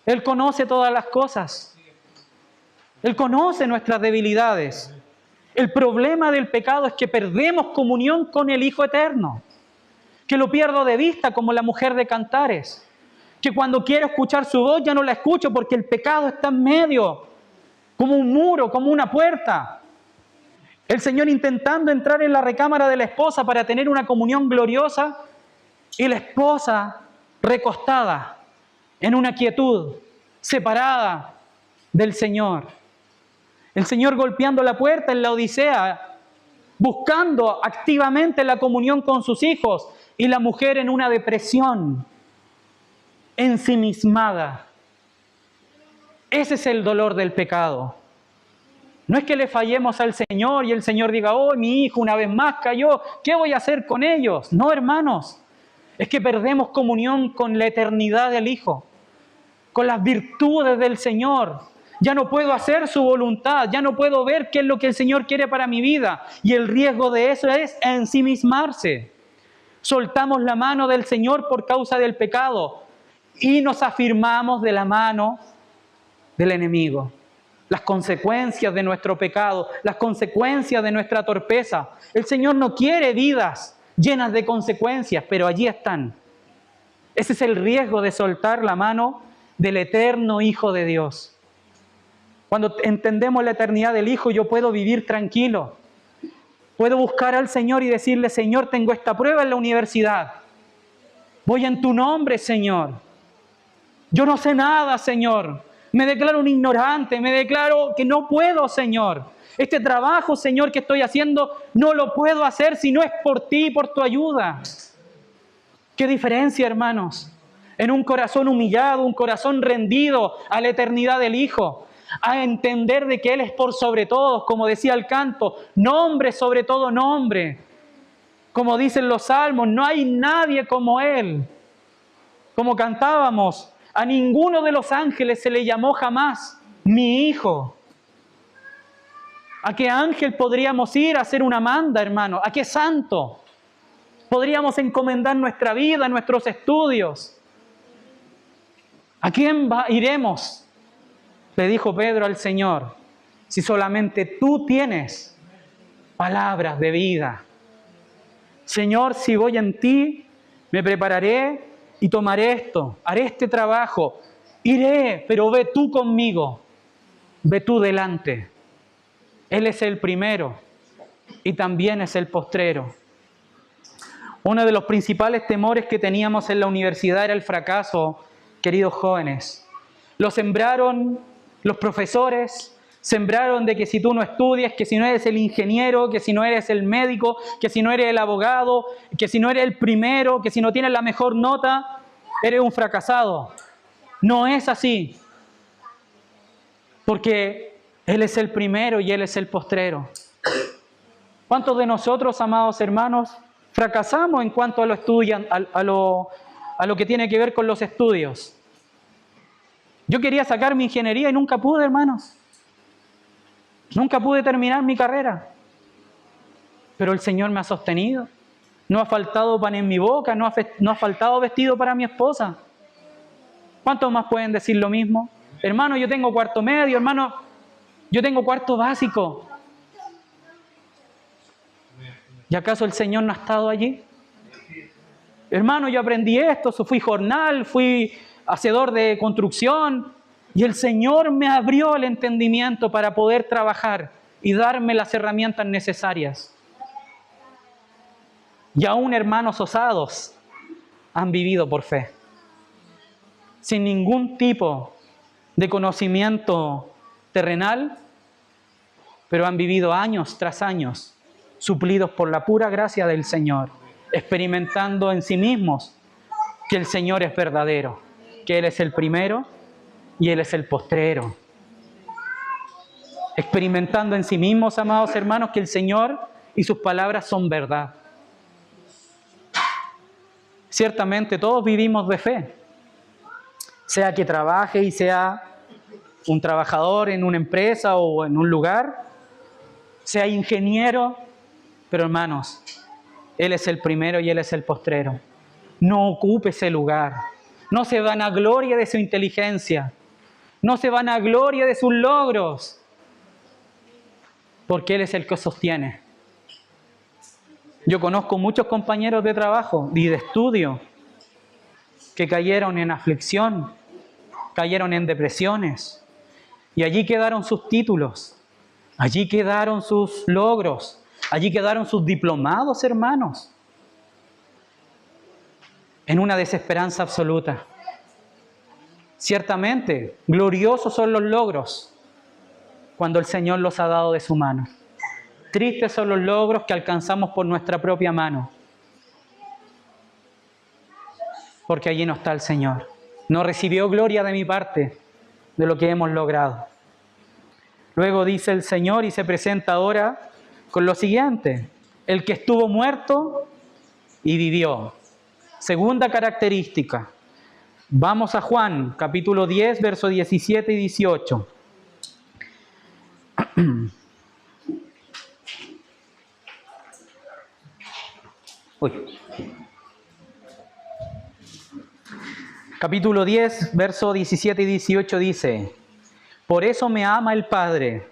Él conoce todas las cosas. Él conoce nuestras debilidades. El problema del pecado es que perdemos comunión con el Hijo Eterno. Que lo pierdo de vista como la mujer de Cantares. Que cuando quiero escuchar su voz ya no la escucho porque el pecado está en medio, como un muro, como una puerta. El Señor intentando entrar en la recámara de la esposa para tener una comunión gloriosa y la esposa recostada en una quietud, separada del Señor. El Señor golpeando la puerta en la Odisea, buscando activamente la comunión con sus hijos y la mujer en una depresión, ensimismada. Ese es el dolor del pecado. No es que le fallemos al Señor y el Señor diga, oh, mi hijo una vez más cayó, ¿qué voy a hacer con ellos? No, hermanos, es que perdemos comunión con la eternidad del Hijo, con las virtudes del Señor. Ya no puedo hacer su voluntad, ya no puedo ver qué es lo que el Señor quiere para mi vida. Y el riesgo de eso es ensimismarse. Soltamos la mano del Señor por causa del pecado y nos afirmamos de la mano del enemigo. Las consecuencias de nuestro pecado, las consecuencias de nuestra torpeza. El Señor no quiere vidas llenas de consecuencias, pero allí están. Ese es el riesgo de soltar la mano del eterno Hijo de Dios. Cuando entendemos la eternidad del Hijo, yo puedo vivir tranquilo. Puedo buscar al Señor y decirle, Señor, tengo esta prueba en la universidad. Voy en tu nombre, Señor. Yo no sé nada, Señor. Me declaro un ignorante, me declaro que no puedo, Señor. Este trabajo, Señor, que estoy haciendo, no lo puedo hacer si no es por ti y por tu ayuda. ¿Qué diferencia, hermanos? En un corazón humillado, un corazón rendido a la eternidad del Hijo, a entender de que Él es por sobre todos, como decía el canto, nombre sobre todo nombre. Como dicen los salmos, no hay nadie como Él. Como cantábamos, a ninguno de los ángeles se le llamó jamás mi Hijo. ¿A qué ángel podríamos ir a hacer una manda, hermano? ¿A qué santo podríamos encomendar nuestra vida, nuestros estudios? ¿A quién iremos? Le dijo Pedro al Señor, si solamente tú tienes palabras de vida. Señor, si voy en ti, me prepararé y tomaré esto, haré este trabajo, iré, pero ve tú conmigo, ve tú delante. Él es el primero y también es el postrero. Uno de los principales temores que teníamos en la universidad era el fracaso, queridos jóvenes. Lo sembraron los profesores, sembraron de que si tú no estudias, que si no eres el ingeniero, que si no eres el médico, que si no eres el abogado, que si no eres el primero, que si no tienes la mejor nota, eres un fracasado. No es así. Porque Él es el primero y Él es el postrero. ¿Cuántos de nosotros, amados hermanos, fracasamos en cuanto a lo estudian, a lo que tiene que ver con los estudios? Yo quería sacar mi ingeniería y nunca pude, hermanos. Nunca pude terminar mi carrera. Pero el Señor me ha sostenido. No ha faltado pan en mi boca, no ha faltado vestido para mi esposa. ¿Cuántos más pueden decir lo mismo? Hermano, yo tengo cuarto medio, hermano, yo tengo cuarto básico. ¿Y acaso el Señor no ha estado allí? Hermano, yo aprendí esto, fui jornal, fui hacedor de construcción, y el Señor me abrió el entendimiento para poder trabajar y darme las herramientas necesarias. Y aún hermanos osados han vivido por fe, sin ningún tipo de conocimiento terrenal, pero han vivido años tras años, suplidos por la pura gracia del Señor, experimentando en sí mismos que el Señor es verdadero, que Él es el primero y Él es el postrero. Experimentando en sí mismos, amados hermanos, que el Señor y sus palabras son verdad. Ciertamente todos vivimos de fe, sea que trabaje y sea un trabajador en una empresa o en un lugar, sea ingeniero, pero hermanos, Él es el primero y Él es el postrero. No ocupe ese lugar. No se vanaglorie de su inteligencia. No se vanaglorie de sus logros. Porque Él es el que sostiene. Yo conozco muchos compañeros de trabajo y de estudio que cayeron en aflicción, cayeron en depresiones. Y allí quedaron sus títulos. Allí quedaron sus logros. Allí quedaron sus diplomados, hermanos. En una desesperanza absoluta. Ciertamente, gloriosos son los logros cuando el Señor los ha dado de su mano. Tristes son los logros que alcanzamos por nuestra propia mano. Porque allí no está el Señor. No recibió gloria de mi parte de lo que hemos logrado. Luego dice el Señor y se presenta ahora con lo siguiente: el que estuvo muerto y vivió. Segunda característica. Vamos a Juan, capítulo 10, versos 17 y 18. Capítulo 10, versos 17 y 18 dice: por eso me ama el Padre,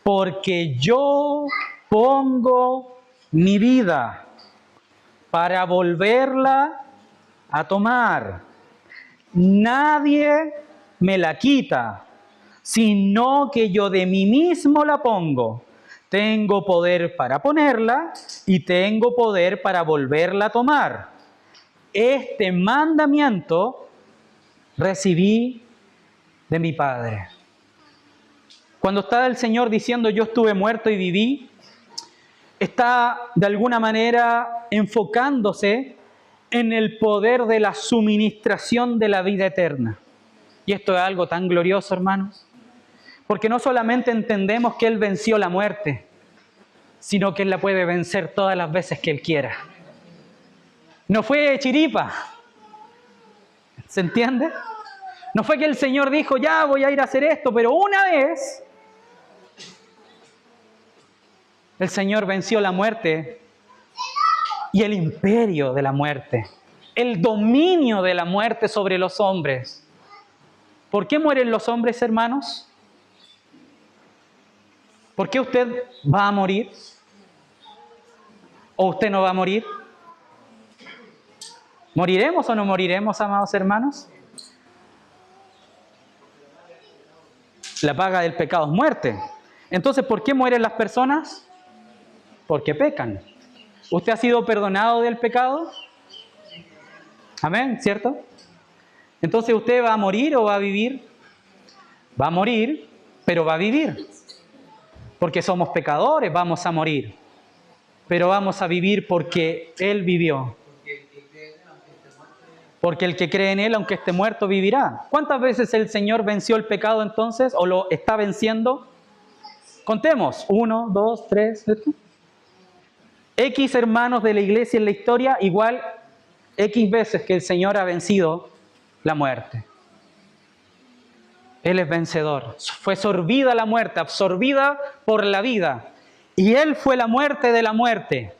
porque yo pongo mi vida para volverla a tomar. Nadie me la quita, sino que yo de mí mismo la pongo. Tengo poder para ponerla y tengo poder para volverla a tomar. Este mandamiento recibí de mi Padre. Cuando está el Señor diciendo yo estuve muerto y viví, está de alguna manera enfocándose en el poder de la suministración de la vida eterna. Y esto es algo tan glorioso, hermanos, porque no solamente entendemos que Él venció la muerte, sino que Él la puede vencer todas las veces que Él quiera. No fue chiripa, ¿se entiende? No fue que el Señor dijo, ya voy a ir a hacer esto, pero una vez el Señor venció la muerte y el imperio de la muerte, el dominio de la muerte sobre los hombres. ¿Por qué mueren los hombres, hermanos? ¿Por qué usted va a morir? ¿O usted no va a morir? ¿Moriremos o no moriremos, amados hermanos? La paga del pecado es muerte. Entonces, ¿por qué mueren las personas? Porque pecan. ¿Usted ha sido perdonado del pecado? Amén, ¿cierto? Entonces, ¿usted va a morir o va a vivir? Va a morir, pero va a vivir. Porque somos pecadores, vamos a morir. Pero vamos a vivir porque Él vivió. Porque el que cree en Él, aunque esté muerto, vivirá. ¿Cuántas veces el Señor venció el pecado entonces? ¿O lo está venciendo? Contemos. 1, 2, 3. X hermanos de la iglesia en la historia, igual X veces que el Señor ha vencido la muerte. Él es vencedor. Fue sorbida la muerte, absorbida por la vida. Y Él fue la muerte de la muerte.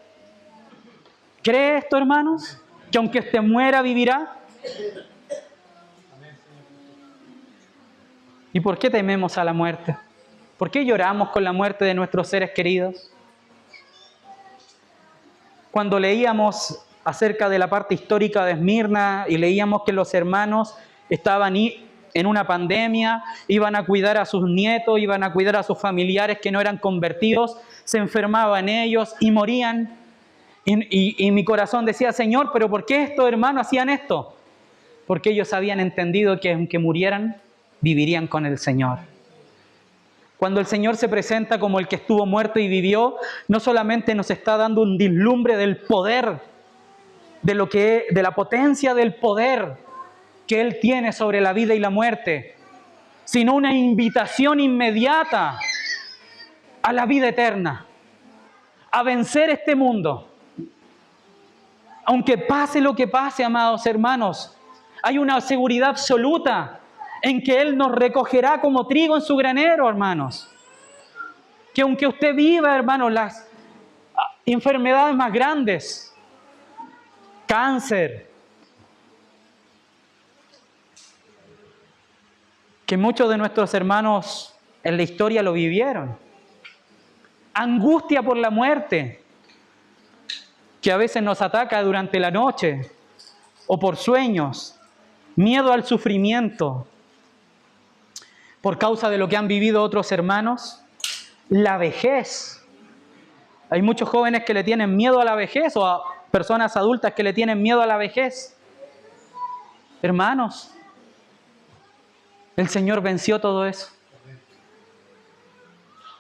¿Cree esto, hermanos? Que aunque usted muera, vivirá. ¿Y por qué tememos a la muerte? ¿Por qué lloramos con la muerte de nuestros seres queridos? Cuando leíamos acerca de la parte histórica de Esmirna y leíamos que los hermanos estaban en una pandemia, iban a cuidar a sus nietos, iban a cuidar a sus familiares que no eran convertidos, se enfermaban ellos y morían. Y mi corazón decía, Señor, ¿pero por qué estos hermanos hacían esto? Porque ellos habían entendido que aunque murieran, vivirían con el Señor. Cuando el Señor se presenta como el que estuvo muerto y vivió, no solamente nos está dando un vislumbre del poder, de la potencia del poder que Él tiene sobre la vida y la muerte, sino una invitación inmediata a la vida eterna, a vencer este mundo. Aunque pase lo que pase, amados hermanos, hay una seguridad absoluta en que Él nos recogerá como trigo en su granero, hermanos. Que aunque usted viva, hermanos, las enfermedades más grandes, cáncer, que muchos de nuestros hermanos en la historia lo vivieron, angustia por la muerte, que a veces nos ataca durante la noche o por sueños, miedo al sufrimiento por causa de lo que han vivido otros hermanos, la vejez. Hay muchos jóvenes que le tienen miedo a la vejez o a personas adultas que le tienen miedo a la vejez. Hermanos, el Señor venció todo eso.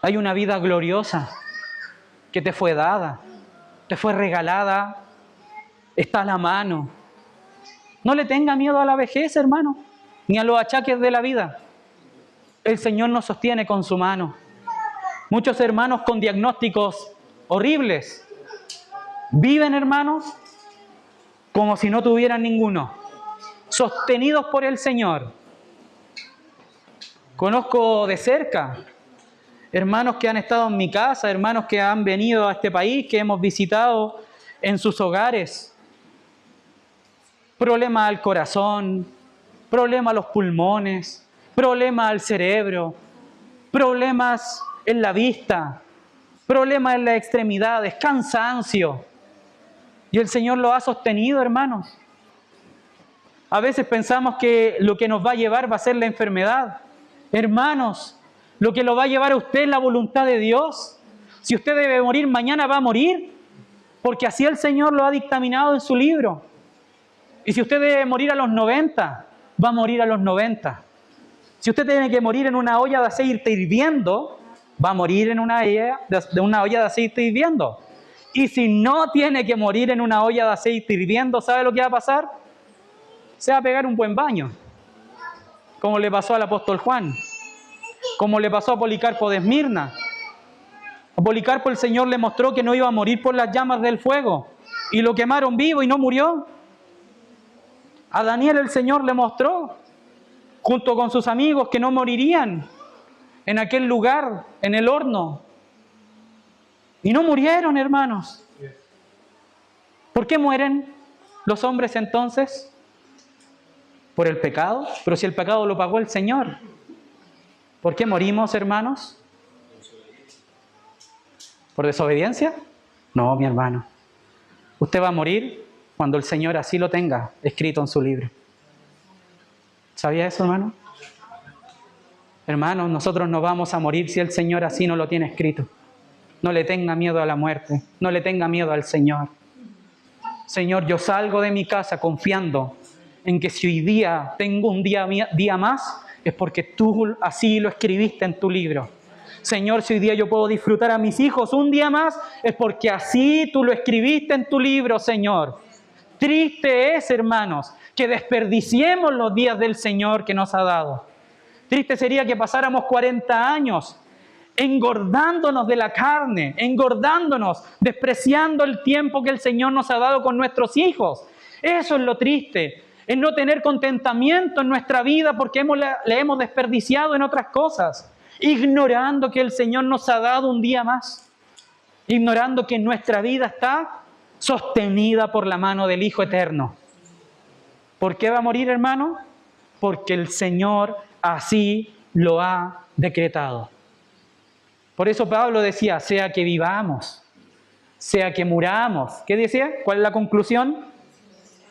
Hay una vida gloriosa que te fue dada, te fue regalada, está a la mano. No le tenga miedo a la vejez, hermano, ni a los achaques de la vida. El Señor nos sostiene con su mano. Muchos hermanos con diagnósticos horribles viven, hermanos, como si no tuvieran ninguno, sostenidos por el Señor. Conozco de cerca hermanos que han estado en mi casa, hermanos que han venido a este país, que hemos visitado en sus hogares. Problemas al corazón, problemas a los pulmones, problemas al cerebro, problemas en la vista, problemas en las extremidades, cansancio. Y el Señor lo ha sostenido, hermanos. A veces pensamos que lo que nos va a llevar va a ser la enfermedad. Hermanos, lo que lo va a llevar a usted es la voluntad de Dios. Si usted debe morir mañana, va a morir, porque así el Señor lo ha dictaminado en su libro. Y si usted debe morir a los 90, va a morir a los 90. Si usted tiene que morir en una olla de aceite hirviendo, va a morir en una olla de aceite hirviendo. Y si no tiene que morir en una olla de aceite hirviendo, ¿sabe lo que va a pasar? Se va a pegar un buen baño, como le pasó al apóstol Juan, como le pasó a Policarpo de Esmirna. A Policarpo el Señor le mostró que no iba a morir por las llamas del fuego, y lo quemaron vivo y no murió. A Daniel el Señor le mostró, junto con sus amigos, que no morirían en aquel lugar, en el horno. Y no murieron, hermanos. ¿Por qué mueren los hombres entonces? ¿Por el pecado? Pero si el pecado lo pagó el Señor. ¿Por qué morimos, hermanos? ¿Por desobediencia? No, mi hermano. Usted va a morir cuando el Señor así lo tenga escrito en su libro. ¿Sabía eso, hermano? Hermanos, nosotros no vamos a morir si el Señor así no lo tiene escrito. No le tenga miedo a la muerte. No le tenga miedo al Señor. Señor, yo salgo de mi casa confiando en que si hoy día tengo un día más, es porque tú así lo escribiste en tu libro. Señor, si hoy día yo puedo disfrutar a mis hijos un día más, es porque así tú lo escribiste en tu libro, Señor. Triste es, hermanos, que desperdiciemos los días del Señor que nos ha dado. Triste sería que pasáramos 40 años engordándonos de la carne, engordándonos, despreciando el tiempo que el Señor nos ha dado con nuestros hijos. Eso es lo triste, es no tener contentamiento en nuestra vida porque le hemos desperdiciado en otras cosas, ignorando que el Señor nos ha dado un día más, ignorando que nuestra vida está sostenida por la mano del Hijo Eterno. ¿Por qué va a morir, hermano? Porque el Señor así lo ha decretado. Por eso Pablo decía, sea que vivamos, sea que muramos. ¿Qué decía? ¿Cuál es la conclusión?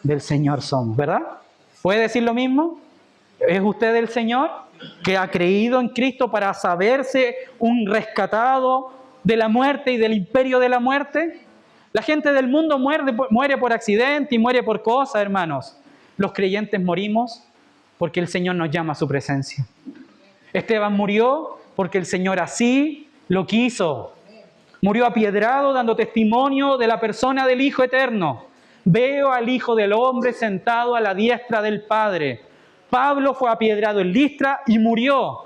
Del Señor somos, ¿verdad? ¿Puede decir lo mismo? ¿Es usted del Señor que ha creído en Cristo para saberse un rescatado de la muerte y del imperio de la muerte? La gente del mundo muere por accidente y muere por cosas, hermanos. Los creyentes morimos porque el Señor nos llama a su presencia. Esteban murió porque el Señor así lo quiso. Murió apiedrado dando testimonio de la persona del Hijo Eterno. Veo al Hijo del Hombre sentado a la diestra del Padre. Pablo fue apiedrado en Listra y murió.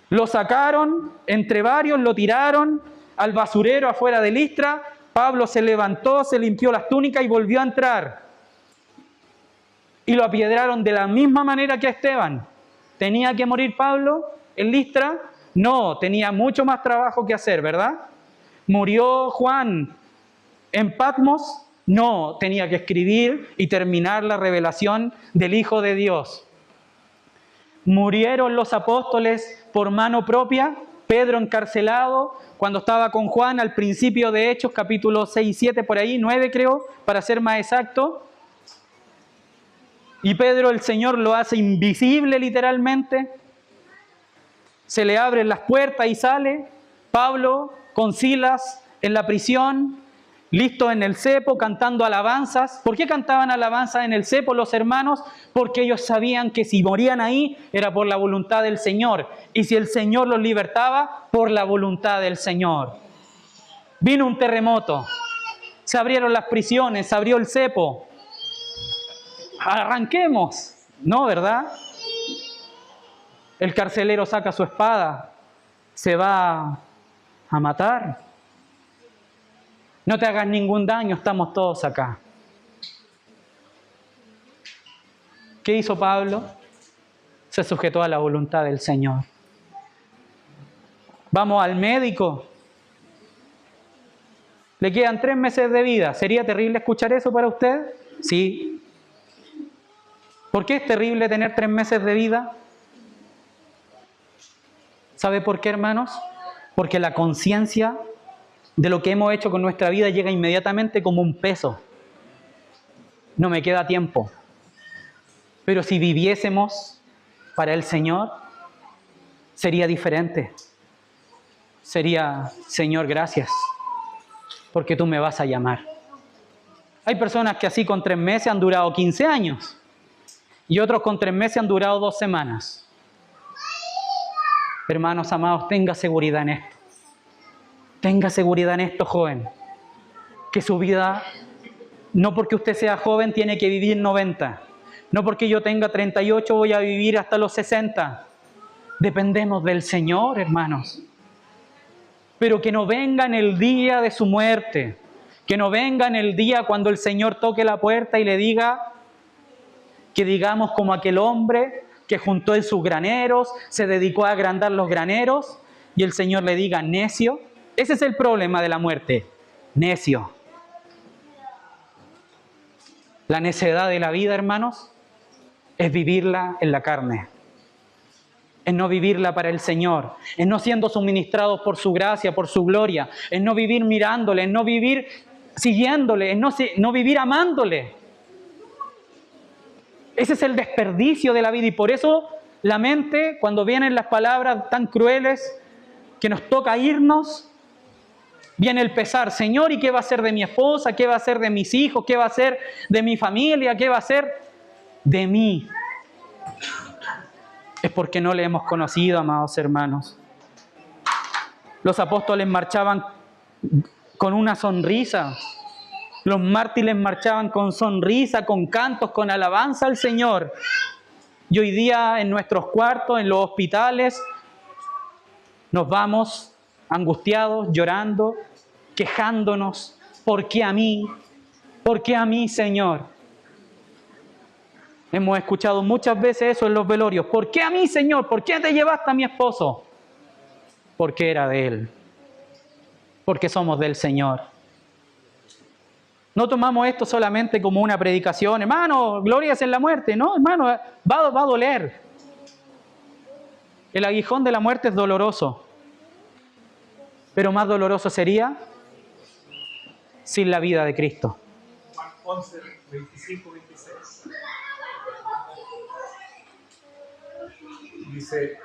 Lo sacaron, entre varios lo tiraron al basurero afuera de Listra. Pablo se levantó, se limpió las túnicas y volvió a entrar. Y lo apiedraron de la misma manera que a Esteban. ¿Tenía que morir Pablo en Listra? No, tenía mucho más trabajo que hacer, ¿verdad? ¿Murió Juan en Patmos? No, tenía que escribir y terminar la revelación del Hijo de Dios. ¿Murieron los apóstoles por mano propia? Pedro encarcelado cuando estaba con Juan al principio de Hechos, capítulo 6 y 7, por ahí, 9 creo, para ser más exacto. Y Pedro, el Señor lo hace invisible literalmente. Se le abren las puertas y sale. Pablo con Silas en la prisión, listos en el cepo, cantando alabanzas. ¿Por qué cantaban alabanzas en el cepo los hermanos? Porque ellos sabían que si morían ahí era por la voluntad del Señor. Y si el Señor los libertaba, por la voluntad del Señor. Vino un terremoto. Se abrieron las prisiones, se abrió el cepo. Arranquemos. No, ¿verdad? El carcelero saca su espada, se va a matar. No te hagas ningún daño, estamos todos acá. ¿Qué hizo Pablo? Se sujetó a la voluntad del Señor. Vamos al médico. Le quedan 3 meses de vida. ¿Sería terrible escuchar eso para usted? Sí. ¿Por qué es terrible tener 3 meses de vida? ¿Sabe por qué, hermanos? Porque la conciencia de lo que hemos hecho con nuestra vida llega inmediatamente como un peso. No me queda tiempo. Pero si viviésemos para el Señor, sería diferente. Sería, Señor, gracias, porque tú me vas a llamar. Hay personas que así con 3 meses han durado 15 años. y otros con 3 meses han durado 2 semanas. Hermanos amados, tenga seguridad en esto. Tenga seguridad en esto, joven. Que su vida, no porque usted sea joven, tiene que vivir 90. No porque yo tenga 38 voy a vivir hasta los 60. Dependemos del Señor, hermanos. Pero que no venga en el día de su muerte. Que no venga en el día cuando el Señor toque la puerta y le diga, que digamos como aquel hombre que juntó en sus graneros, se dedicó a agrandar los graneros, y el Señor le diga, necio. Ese es el problema de la muerte, necio. La necedad de la vida, hermanos, es vivirla en la carne. Es no vivirla para el Señor, es no siendo suministrados por su gracia, por su gloria, es no vivir mirándole, es no vivir siguiéndole, es no vivir amándole. Ese es el desperdicio de la vida, y por eso la mente, cuando vienen las palabras tan crueles que nos toca irnos, viene el pesar. Señor, ¿y qué va a ser de mi esposa? ¿Qué va a ser de mis hijos? ¿Qué va a ser de mi familia? ¿Qué va a ser de mí? Es porque no le hemos conocido, amados hermanos. Los apóstoles marchaban con una sonrisa. Los mártires marchaban con sonrisa, con cantos, con alabanza al Señor. Y hoy día en nuestros cuartos, en los hospitales, nos vamos angustiados, llorando, quejándonos. ¿Por qué a mí? ¿Por qué a mí, Señor? Hemos escuchado muchas veces eso en los velorios. ¿Por qué a mí, Señor? ¿Por qué te llevaste a mi esposo? Porque era de Él. Porque somos del Señor. No tomamos esto solamente como una predicación, hermano, gloria es en la muerte. No, hermano, va a doler. El aguijón de la muerte es doloroso. Pero más doloroso sería sin la vida de Cristo. Juan 11, 25, 26. Dice,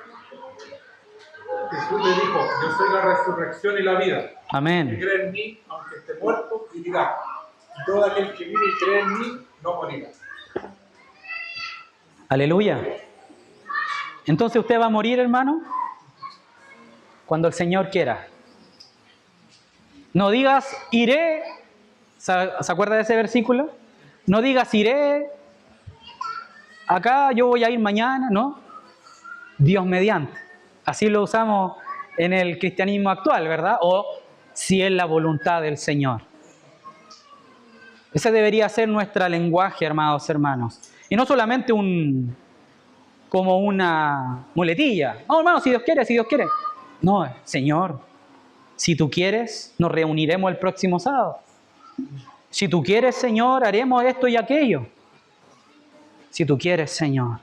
Jesús le dijo, yo soy la resurrección y la vida. Amén. El que cree en mí, aunque esté muerto, vivirá. Y todo aquel que vive y cree en mí, no morirá. Aleluya. Entonces usted va a morir, hermano, cuando el Señor quiera. No digas, iré. ¿Se acuerda de ese versículo? No digas, iré. Acá yo voy a ir mañana, ¿no? Dios mediante. Así lo usamos en el cristianismo actual, ¿verdad? O si es la voluntad del Señor. Ese debería ser nuestro lenguaje, hermanos. Y no solamente como una muletilla. No, hermano, si Dios quiere, si Dios quiere. No, Señor, si tú quieres, nos reuniremos el próximo sábado. Si tú quieres, Señor, haremos esto y aquello. Si tú quieres, Señor.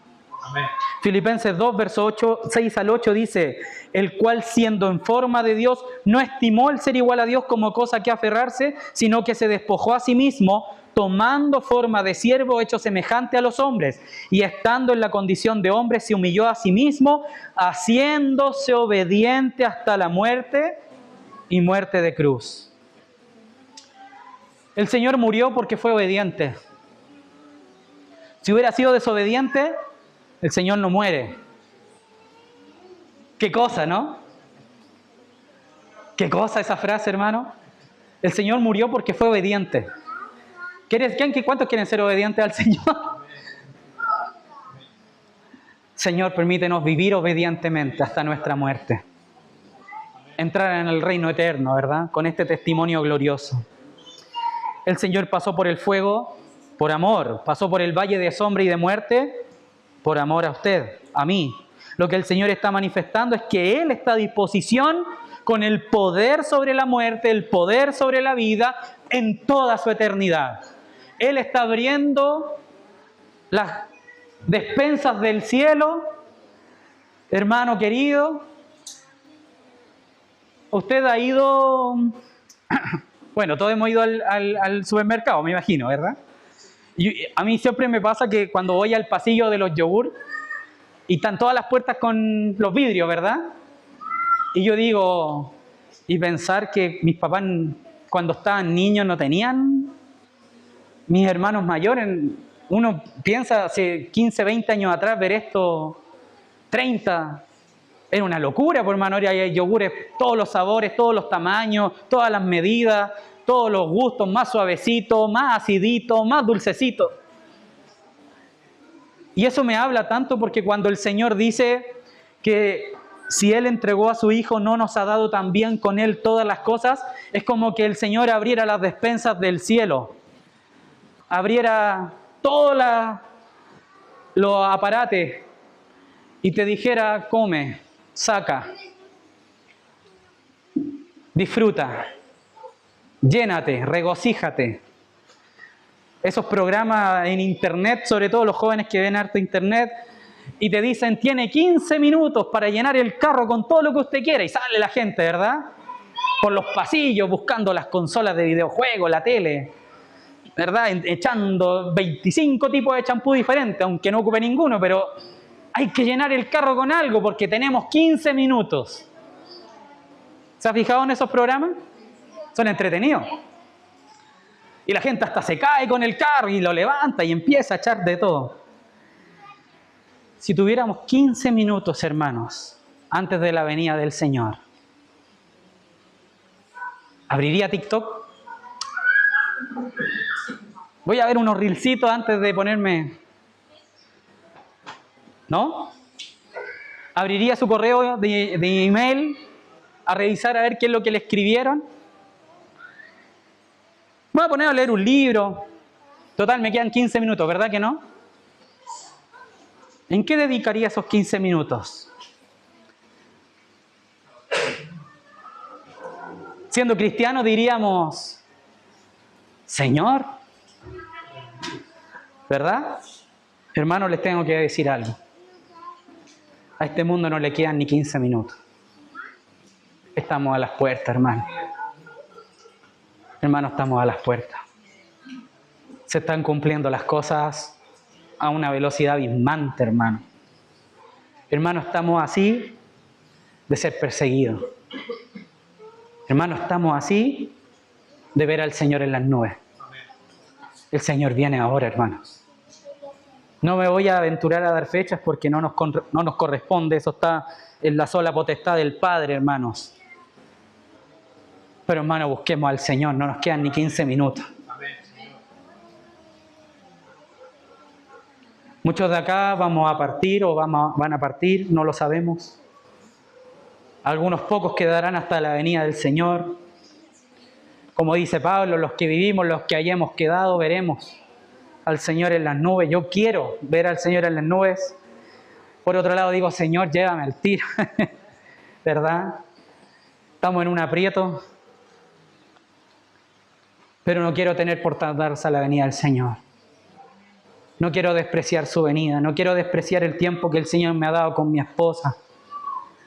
Amén. Filipenses 2, verso 6 al 8 dice, el cual siendo en forma de Dios, no estimó el ser igual a Dios como cosa que aferrarse, sino que se despojó a sí mismo, tomando forma de siervo hecho semejante a los hombres, y estando en la condición de hombre, se humilló a sí mismo, haciéndose obediente hasta la muerte y muerte de cruz. El Señor murió porque fue obediente. Si hubiera sido desobediente, el Señor no muere. ¿Qué cosa, no? ¿Qué cosa esa frase, hermano? El Señor murió porque fue obediente. ¿Cuántos quieren ser obedientes al Señor? Señor, permítenos vivir obedientemente hasta nuestra muerte. Entrar en el reino eterno, ¿verdad? Con este testimonio glorioso. El Señor pasó por el fuego por amor. Pasó por el valle de sombra y de muerte por amor a usted, a mí. Lo que el Señor está manifestando es que Él está a disposición con el poder sobre la muerte, el poder sobre la vida en toda su eternidad. Él está abriendo las despensas del cielo. Hermano querido, usted ha ido, bueno, todos hemos ido al supermercado, me imagino, ¿verdad? Y a mí siempre me pasa que cuando voy al pasillo de los yogur y están todas las puertas con los vidrios, ¿verdad? Y yo digo, y pensar que mis papás cuando estaban niños no tenían, mis hermanos mayores Uno piensa hace 15, 20 años atrás ver esto, 30, era una locura, por hermano. Ahora hay yogures, todos los sabores, todos los tamaños, todas las medidas, todos los gustos, más suavecitos, más aciditos, más dulcecitos. Y eso me habla tanto porque cuando el Señor dice que si Él entregó a su Hijo, no nos ha dado también con Él todas las cosas, es como que el Señor abriera las despensas del cielo, abriera todos los aparatos y te dijera, come, saca, disfruta, llénate, regocíjate. Esos programas en internet, sobre todo los jóvenes que ven harto internet, y te dicen, tiene 15 minutos para llenar el carro con todo lo que usted quiera, y sale la gente, ¿verdad? Por los pasillos buscando las consolas de videojuegos, la tele, ¿verdad? Echando 25 tipos de champú diferentes, aunque no ocupe ninguno, pero hay que llenar el carro con algo porque tenemos 15 minutos. ¿Se ha fijado en esos programas? Son entretenidos. Y la gente hasta se cae con el carro y lo levanta y empieza a echar de todo. Si tuviéramos 15 minutos, hermanos, antes de la venida del Señor, ¿abriría TikTok? Voy a ver unos reelsitos antes de ponerme... ¿No? ¿Abriría su correo de email a revisar a ver qué es lo que le escribieron? Me voy a poner a leer un libro. Total, me quedan 15 minutos, ¿verdad que no? ¿En qué dedicaría esos 15 minutos? Siendo cristianos diríamos, Señor, ¿verdad? Hermanos, les tengo que decir algo. A este mundo no le quedan ni 15 minutos. Estamos a las puertas, hermano. Hermano, estamos a las puertas. Se están cumpliendo las cosas a una velocidad abismante, hermano. Hermano, estamos así de ser perseguidos. Hermano, estamos así de ver al Señor en las nubes. El Señor viene ahora, hermanos. No me voy a aventurar a dar fechas porque no nos corresponde. Eso está en la sola potestad del Padre, hermanos. Pero, hermano, busquemos al Señor. No nos quedan ni 15 minutos. Muchos de acá vamos a partir o van a partir, no lo sabemos. Algunos pocos quedarán hasta la venida del Señor. Como dice Pablo, los que vivimos, los que hayamos quedado, veremos al Señor en las nubes. Yo quiero ver al Señor en las nubes. Por otro lado digo, Señor, llévame al tiro. ¿Verdad? Estamos en un aprieto. Pero no quiero tener por tardarse a la venida del Señor. No quiero despreciar su venida. No quiero despreciar el tiempo que el Señor me ha dado con mi esposa.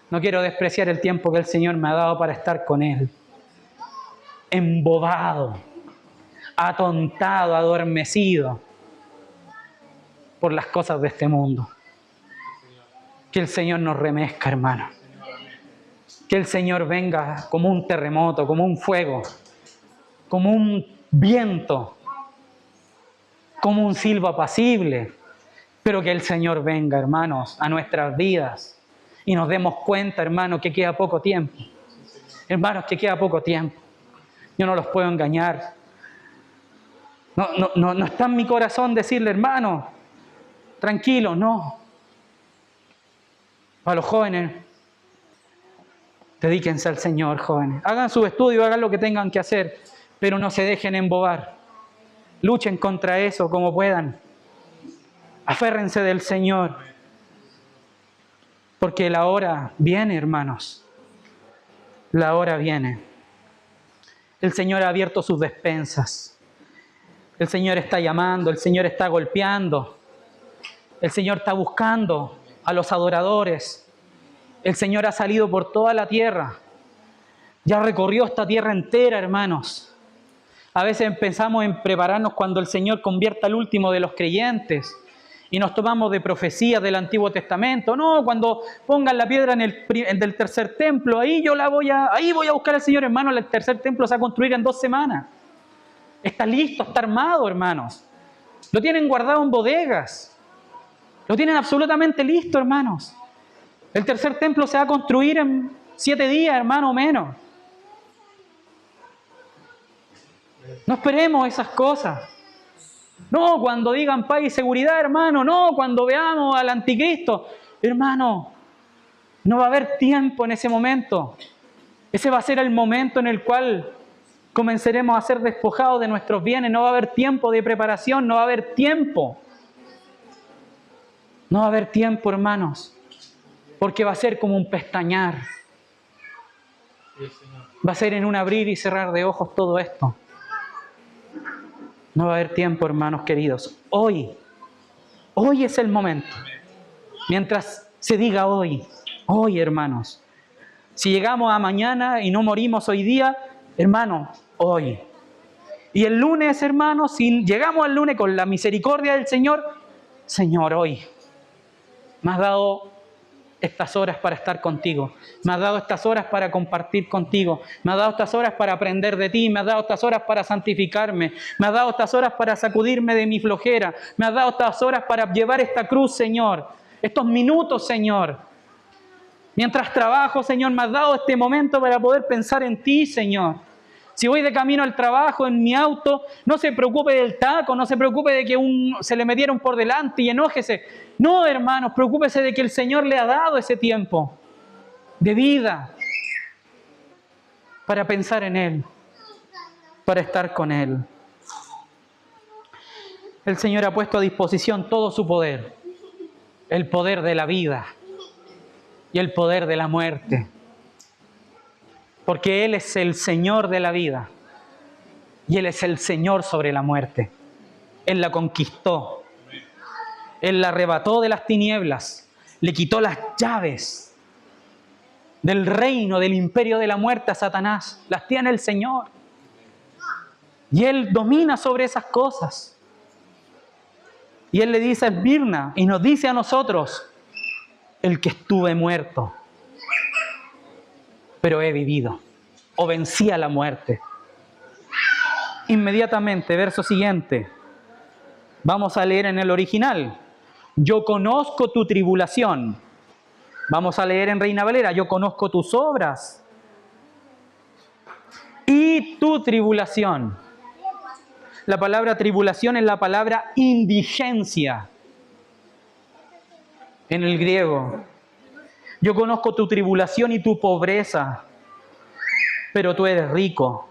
No quiero despreciar el tiempo que el Señor me ha dado para estar con Él. Embobado, atontado, adormecido por las cosas de este mundo. Que el Señor nos remezca, hermano. Que el Señor venga como un terremoto, como un fuego, como un viento, como un silbo apacible. Pero que el Señor venga, hermanos, a nuestras vidas y nos demos cuenta, hermanos, que queda poco tiempo. Hermanos, que queda poco tiempo. Yo no los puedo engañar. No está en mi corazón decirle, hermano, tranquilo, no. Para los jóvenes, dedíquense al Señor, jóvenes. Hagan su estudio, hagan lo que tengan que hacer, pero no se dejen embobar. Luchen contra eso como puedan. Aférrense del Señor. Porque la hora viene, hermanos. La hora viene. El Señor ha abierto sus despensas. El Señor está llamando, el Señor está golpeando. El Señor está buscando a los adoradores. El Señor ha salido por toda la tierra. Ya recorrió esta tierra entera, hermanos. A veces pensamos en prepararnos cuando el Señor convierta al último de los creyentes. Y nos tomamos de profecías del Antiguo Testamento. No, cuando pongan la piedra en del tercer templo, ahí voy a buscar al Señor, hermano. El tercer templo se va a construir en 2 semanas. Está listo, está armado, hermanos. Lo tienen guardado en bodegas. Lo tienen absolutamente listo, hermanos. El tercer templo se va a construir en 7 días, hermano, o menos. No esperemos esas cosas. No, cuando digan paz y seguridad, hermano. No, cuando veamos al anticristo. Hermano, no va a haber tiempo en ese momento. Ese va a ser el momento en el cual comenzaremos a ser despojados de nuestros bienes. No va a haber tiempo de preparación, no va a haber tiempo. No va a haber tiempo, hermanos. Porque va a ser como un pestañear. Va a ser en un abrir y cerrar de ojos todo esto. No va a haber tiempo, hermanos queridos. Hoy es el momento. Mientras se diga hoy, hermanos. Si llegamos a mañana y no morimos hoy día, hermanos, hoy. Y el lunes, hermanos, si llegamos al lunes con la misericordia del Señor, Señor, hoy me has dado estas horas para estar contigo. Me has dado estas horas para compartir contigo. Me has dado estas horas para aprender de ti. Me has dado estas horas para santificarme. Me has dado estas horas para sacudirme de mi flojera. Me has dado estas horas para llevar esta cruz, Señor. Estos minutos, Señor. Mientras trabajo, Señor, me has dado este momento para poder pensar en ti, Señor. Si voy de camino al trabajo en mi auto, no se preocupe del taco, no se preocupe de que se le metieron por delante y enójese. No, hermanos, preocúpese de que el Señor le ha dado ese tiempo de vida para pensar en Él, para estar con Él. El Señor ha puesto a disposición todo su poder, el poder de la vida y el poder de la muerte. Porque Él es el Señor de la vida y Él es el Señor sobre la muerte. Él la conquistó. Él la arrebató de las tinieblas. Le quitó las llaves del reino, del imperio de la muerte a Satanás. Las tiene el Señor. Y Él domina sobre esas cosas. Y Él le dice a Esmirna y nos dice a nosotros, el que estuve muerto, pero he vivido, o vencí a la muerte. Inmediatamente, verso siguiente, vamos a leer en el original. Yo conozco tu tribulación. Vamos a leer en Reina Valera. Yo conozco tus obras y tu tribulación. La palabra tribulación es la palabra indigencia en el griego. Yo conozco tu tribulación y tu pobreza, pero tú eres rico.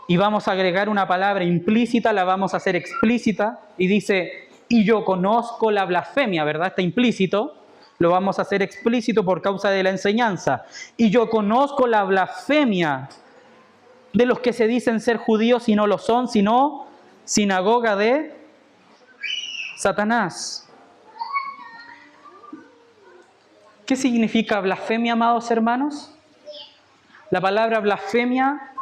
Y vamos a agregar una palabra implícita, la vamos a hacer explícita, y dice, y yo conozco la blasfemia, ¿verdad? Está implícito, lo vamos a hacer explícito por causa de la enseñanza. Y yo conozco la blasfemia de los que se dicen ser judíos y no lo son, sino sinagoga de Satanás. ¿Qué significa blasfemia, amados hermanos? La palabra blasfemia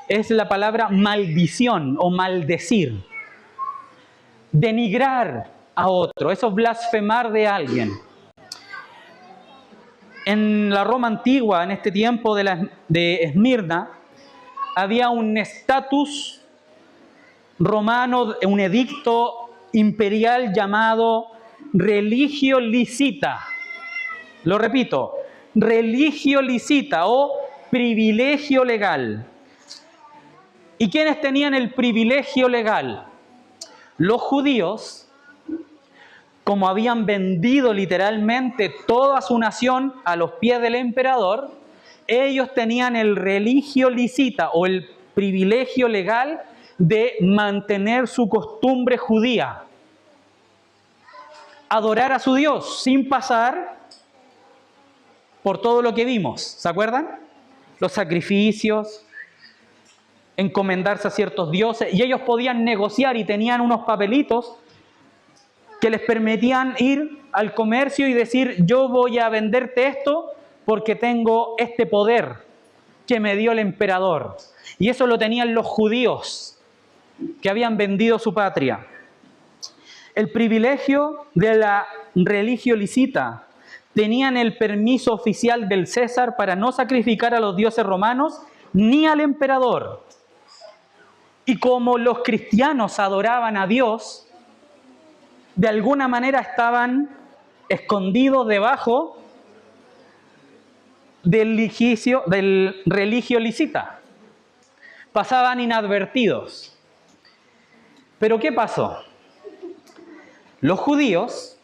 es la palabra maldición o maldecir. Denigrar a otro, eso es blasfemar de alguien. En la Roma antigua, en este tiempo de Esmirna, había un estatus romano, un edicto imperial llamado religio licita. Lo repito, religio licita o privilegio legal. ¿Y quiénes tenían el privilegio legal? Los judíos, como habían vendido literalmente toda su nación a los pies del emperador, ellos tenían el religio licita o el privilegio legal de mantener su costumbre judía. Adorar a su Dios sin pasar por todo lo que vimos, ¿se acuerdan? Los sacrificios, encomendarse a ciertos dioses, y ellos podían negociar y tenían unos papelitos que les permitían ir al comercio y decir, yo voy a venderte esto porque tengo este poder que me dio el emperador. Y eso lo tenían los judíos que habían vendido su patria. El privilegio de la religio licita. Tenían el permiso oficial del César para no sacrificar a los dioses romanos ni al emperador. Y como los cristianos adoraban a Dios, de alguna manera estaban escondidos debajo del religio licita. Pasaban inadvertidos. Pero ¿qué pasó? Los judíos,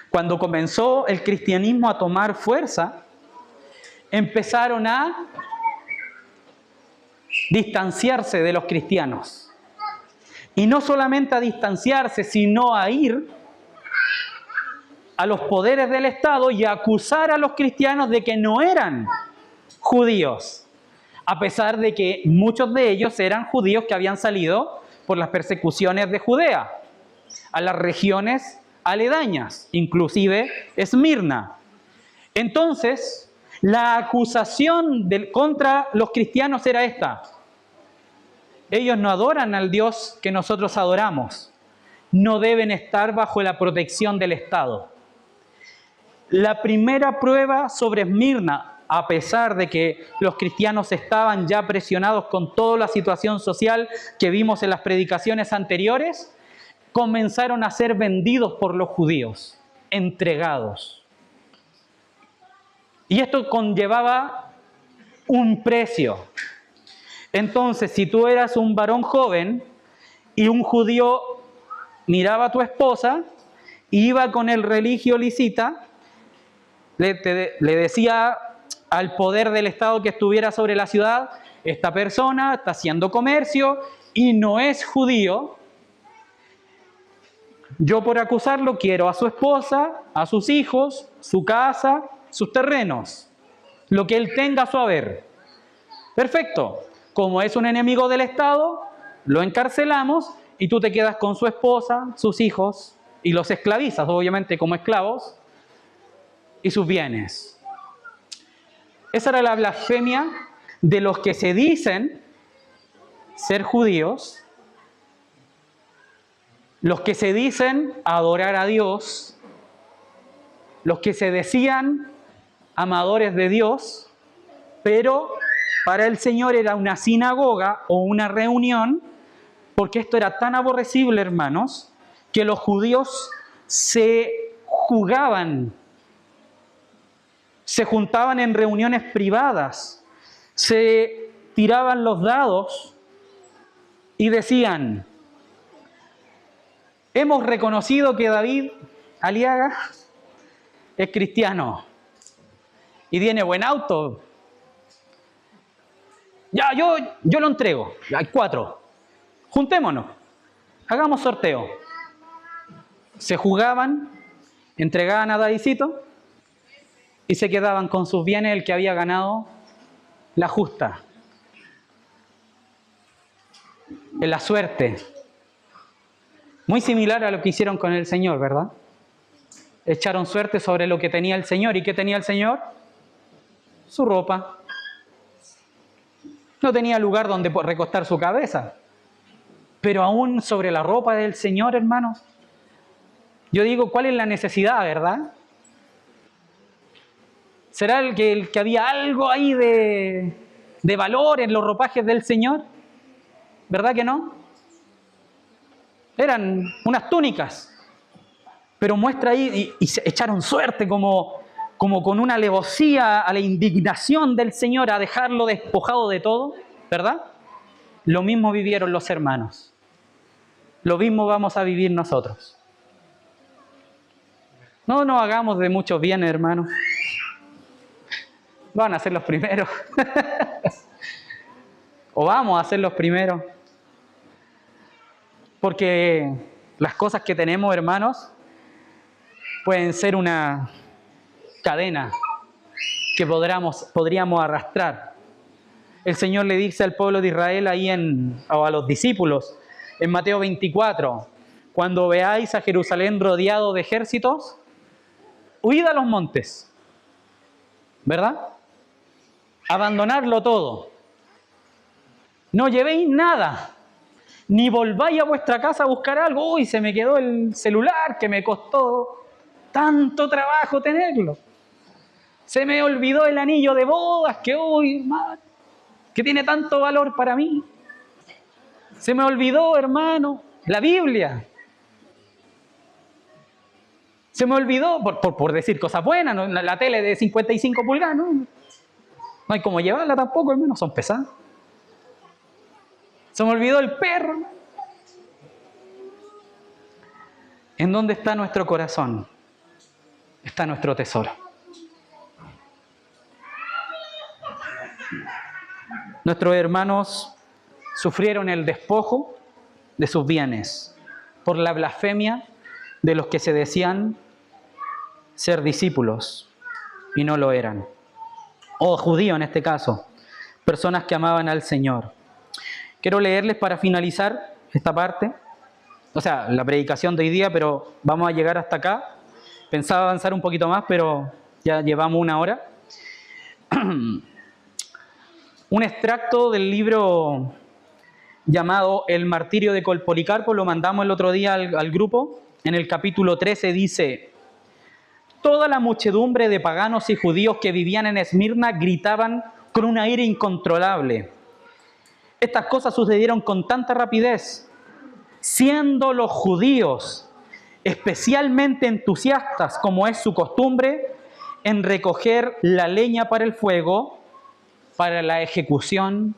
cuando comenzó el cristianismo a tomar fuerza, empezaron a distanciarse de los cristianos. Y no solamente a distanciarse, sino a ir a los poderes del Estado y a acusar a los cristianos de que no eran judíos, a pesar de que muchos de ellos eran judíos que habían salido por las persecuciones de Judea a las regiones aledañas, inclusive Esmirna. Entonces, la acusación contra los cristianos era esta: ellos no adoran al Dios que nosotros adoramos, no deben estar bajo la protección del Estado. La primera prueba sobre Esmirna, a pesar de que los cristianos estaban ya presionados con toda la situación social que vimos en las predicaciones anteriores, comenzaron a ser vendidos por los judíos, entregados. Y esto conllevaba un precio. Entonces, si tú eras un varón joven y un judío miraba a tu esposa, iba con el religio licita, le decía al poder del Estado que estuviera sobre la ciudad: esta persona está haciendo comercio y no es judío. Yo, por acusarlo, quiero a su esposa, a sus hijos, su casa, sus terrenos, lo que él tenga a su haber. Perfecto. Como es un enemigo del Estado, lo encarcelamos y tú te quedas con su esposa, sus hijos, y los esclavizas, obviamente, como esclavos, y sus bienes. Esa era la blasfemia de los que se dicen ser judíos, los que se dicen adorar a Dios, los que se decían amadores de Dios, pero para el Señor era una sinagoga o una reunión, porque esto era tan aborrecible, hermanos, que los judíos se jugaban, se juntaban en reuniones privadas, se tiraban los dados y decían: hemos reconocido que David Aliaga es cristiano y tiene buen auto. Ya, yo lo entrego. Hay 4. Juntémonos. Hagamos sorteo. Se jugaban, entregaban a Davidcito y se quedaban con sus bienes el que había ganado la justa. En la suerte. Muy similar a lo que hicieron con el Señor, ¿verdad? Echaron suerte sobre lo que tenía el Señor. ¿Y qué tenía el Señor? Su ropa. No tenía lugar donde recostar su cabeza. Pero aún sobre la ropa del Señor, hermanos, yo digo, ¿cuál es la necesidad, verdad? ¿Será el que había algo ahí de valor en los ropajes del Señor? ¿Verdad que no? Eran unas túnicas. Pero muestra ahí, y se echaron suerte como con una alevosía a la indignación del Señor, a dejarlo despojado de todo, ¿verdad? Lo mismo vivieron los hermanos. Lo mismo vamos a vivir nosotros. No nos hagamos de muchos bienes, hermanos. Van a ser los primeros. O vamos a ser los primeros. Porque las cosas que tenemos, hermanos, pueden ser una cadena que podríamos arrastrar. El Señor le dice al pueblo de Israel ahí o a los discípulos en Mateo 24: cuando veáis a Jerusalén rodeado de ejércitos, huid a los montes, ¿verdad? Abandonadlo todo. No llevéis nada, ni volváis a vuestra casa a buscar algo. Uy, se me quedó el celular que me costó tanto trabajo tenerlo. Se me olvidó el anillo de bodas que hoy, que tiene tanto valor para mí. Se me olvidó, hermano, la Biblia. Se me olvidó, por decir cosas buenas, ¿no? La tele de 55 pulgadas, ¿no? No hay como llevarla tampoco, hermano, son pesadas. Se me olvidó el perro. ¿En dónde está nuestro corazón? Está nuestro tesoro. Nuestros hermanos sufrieron el despojo de sus bienes por la blasfemia de los que se decían ser discípulos y no lo eran. O judíos en este caso, personas que amaban al Señor. Quiero leerles para finalizar esta parte, o sea, la predicación de hoy día, pero vamos a llegar hasta acá. Pensaba avanzar un poquito más, pero ya llevamos 1 hora. Un extracto del libro llamado El martirio de Policarpo, lo mandamos el otro día al grupo. En el capítulo 13 dice: toda la muchedumbre de paganos y judíos que vivían en Esmirna gritaban con una ira incontrolable. Estas cosas sucedieron con tanta rapidez, siendo los judíos especialmente entusiastas, como es su costumbre, en recoger la leña para el fuego, para la ejecución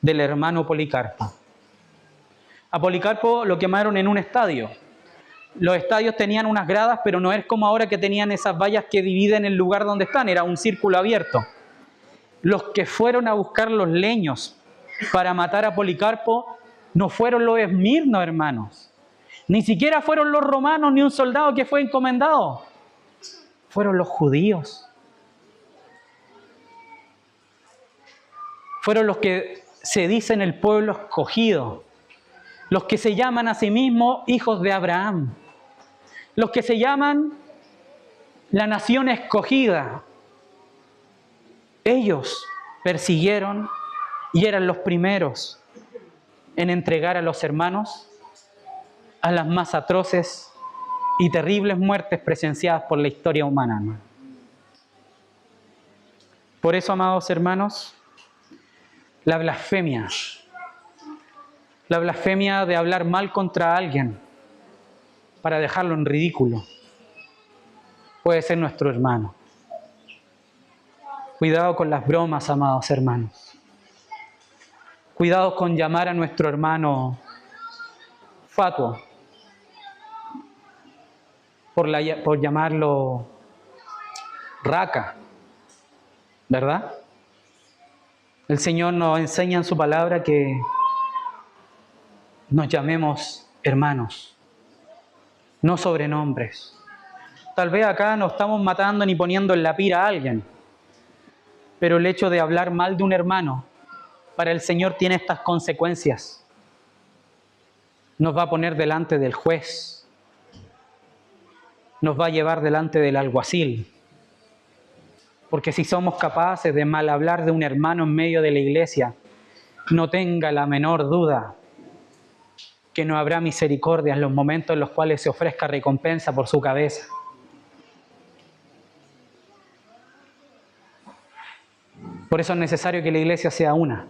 del hermano Policarpo. A Policarpo lo quemaron en un estadio. Los estadios tenían unas gradas, pero no es como ahora que tenían esas vallas que dividen el lugar donde están, era un círculo abierto. Los que fueron a buscar los leños para matar a Policarpo no fueron los esmirnos, hermanos. Ni siquiera fueron los romanos ni un soldado que fue encomendado. Fueron los judíos. Fueron los que se dicen el pueblo escogido. Los que se llaman a sí mismos hijos de Abraham. Los que se llaman la nación escogida. Ellos persiguieron y eran los primeros en entregar a los hermanos a las más atroces y terribles muertes presenciadas por la historia humana, hermano. Por eso, amados hermanos, la blasfemia de hablar mal contra alguien para dejarlo en ridículo, puede ser nuestro hermano. Cuidado con las bromas, amados hermanos. Cuidado con llamar a nuestro hermano fatuo, por llamarlo raca, ¿verdad? El Señor nos enseña en su palabra que nos llamemos hermanos, no sobrenombres. Tal vez acá no estamos matando ni poniendo en la pira a alguien, pero el hecho de hablar mal de un hermano para el Señor tiene estas consecuencias. Nos va a poner delante del juez, nos va a llevar delante del alguacil. Porque si somos capaces de mal hablar de un hermano en medio de la iglesia, no tenga la menor duda que no habrá misericordia en los momentos en los cuales se ofrezca recompensa por su cabeza. Por eso es necesario que la iglesia sea una.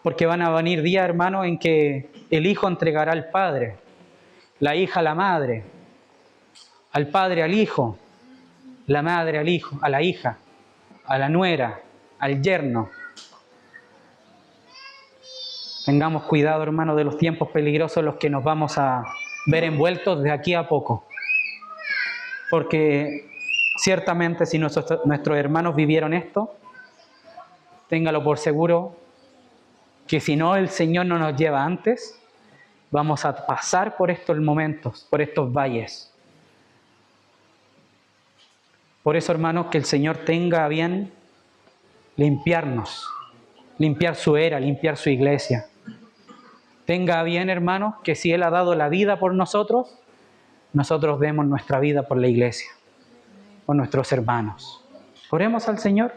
Porque van a venir días, hermanos, en que el hijo entregará al padre, la hija a la madre, al padre al hijo, la madre al hijo, a la hija, a la nuera, al yerno. Tengamos cuidado, hermanos, de los tiempos peligrosos en los que nos vamos a ver envueltos de aquí a poco. Porque ciertamente si nuestros hermanos vivieron esto, téngalo por seguro que si no el Señor no nos lleva antes, vamos a pasar por estos momentos, por estos valles. Por eso, hermanos, que el Señor tenga a bien limpiarnos, limpiar su era, limpiar su iglesia. Tenga a bien, hermanos, que si Él ha dado la vida por nosotros, nosotros demos nuestra vida por la iglesia, por nuestros hermanos. Oremos al Señor.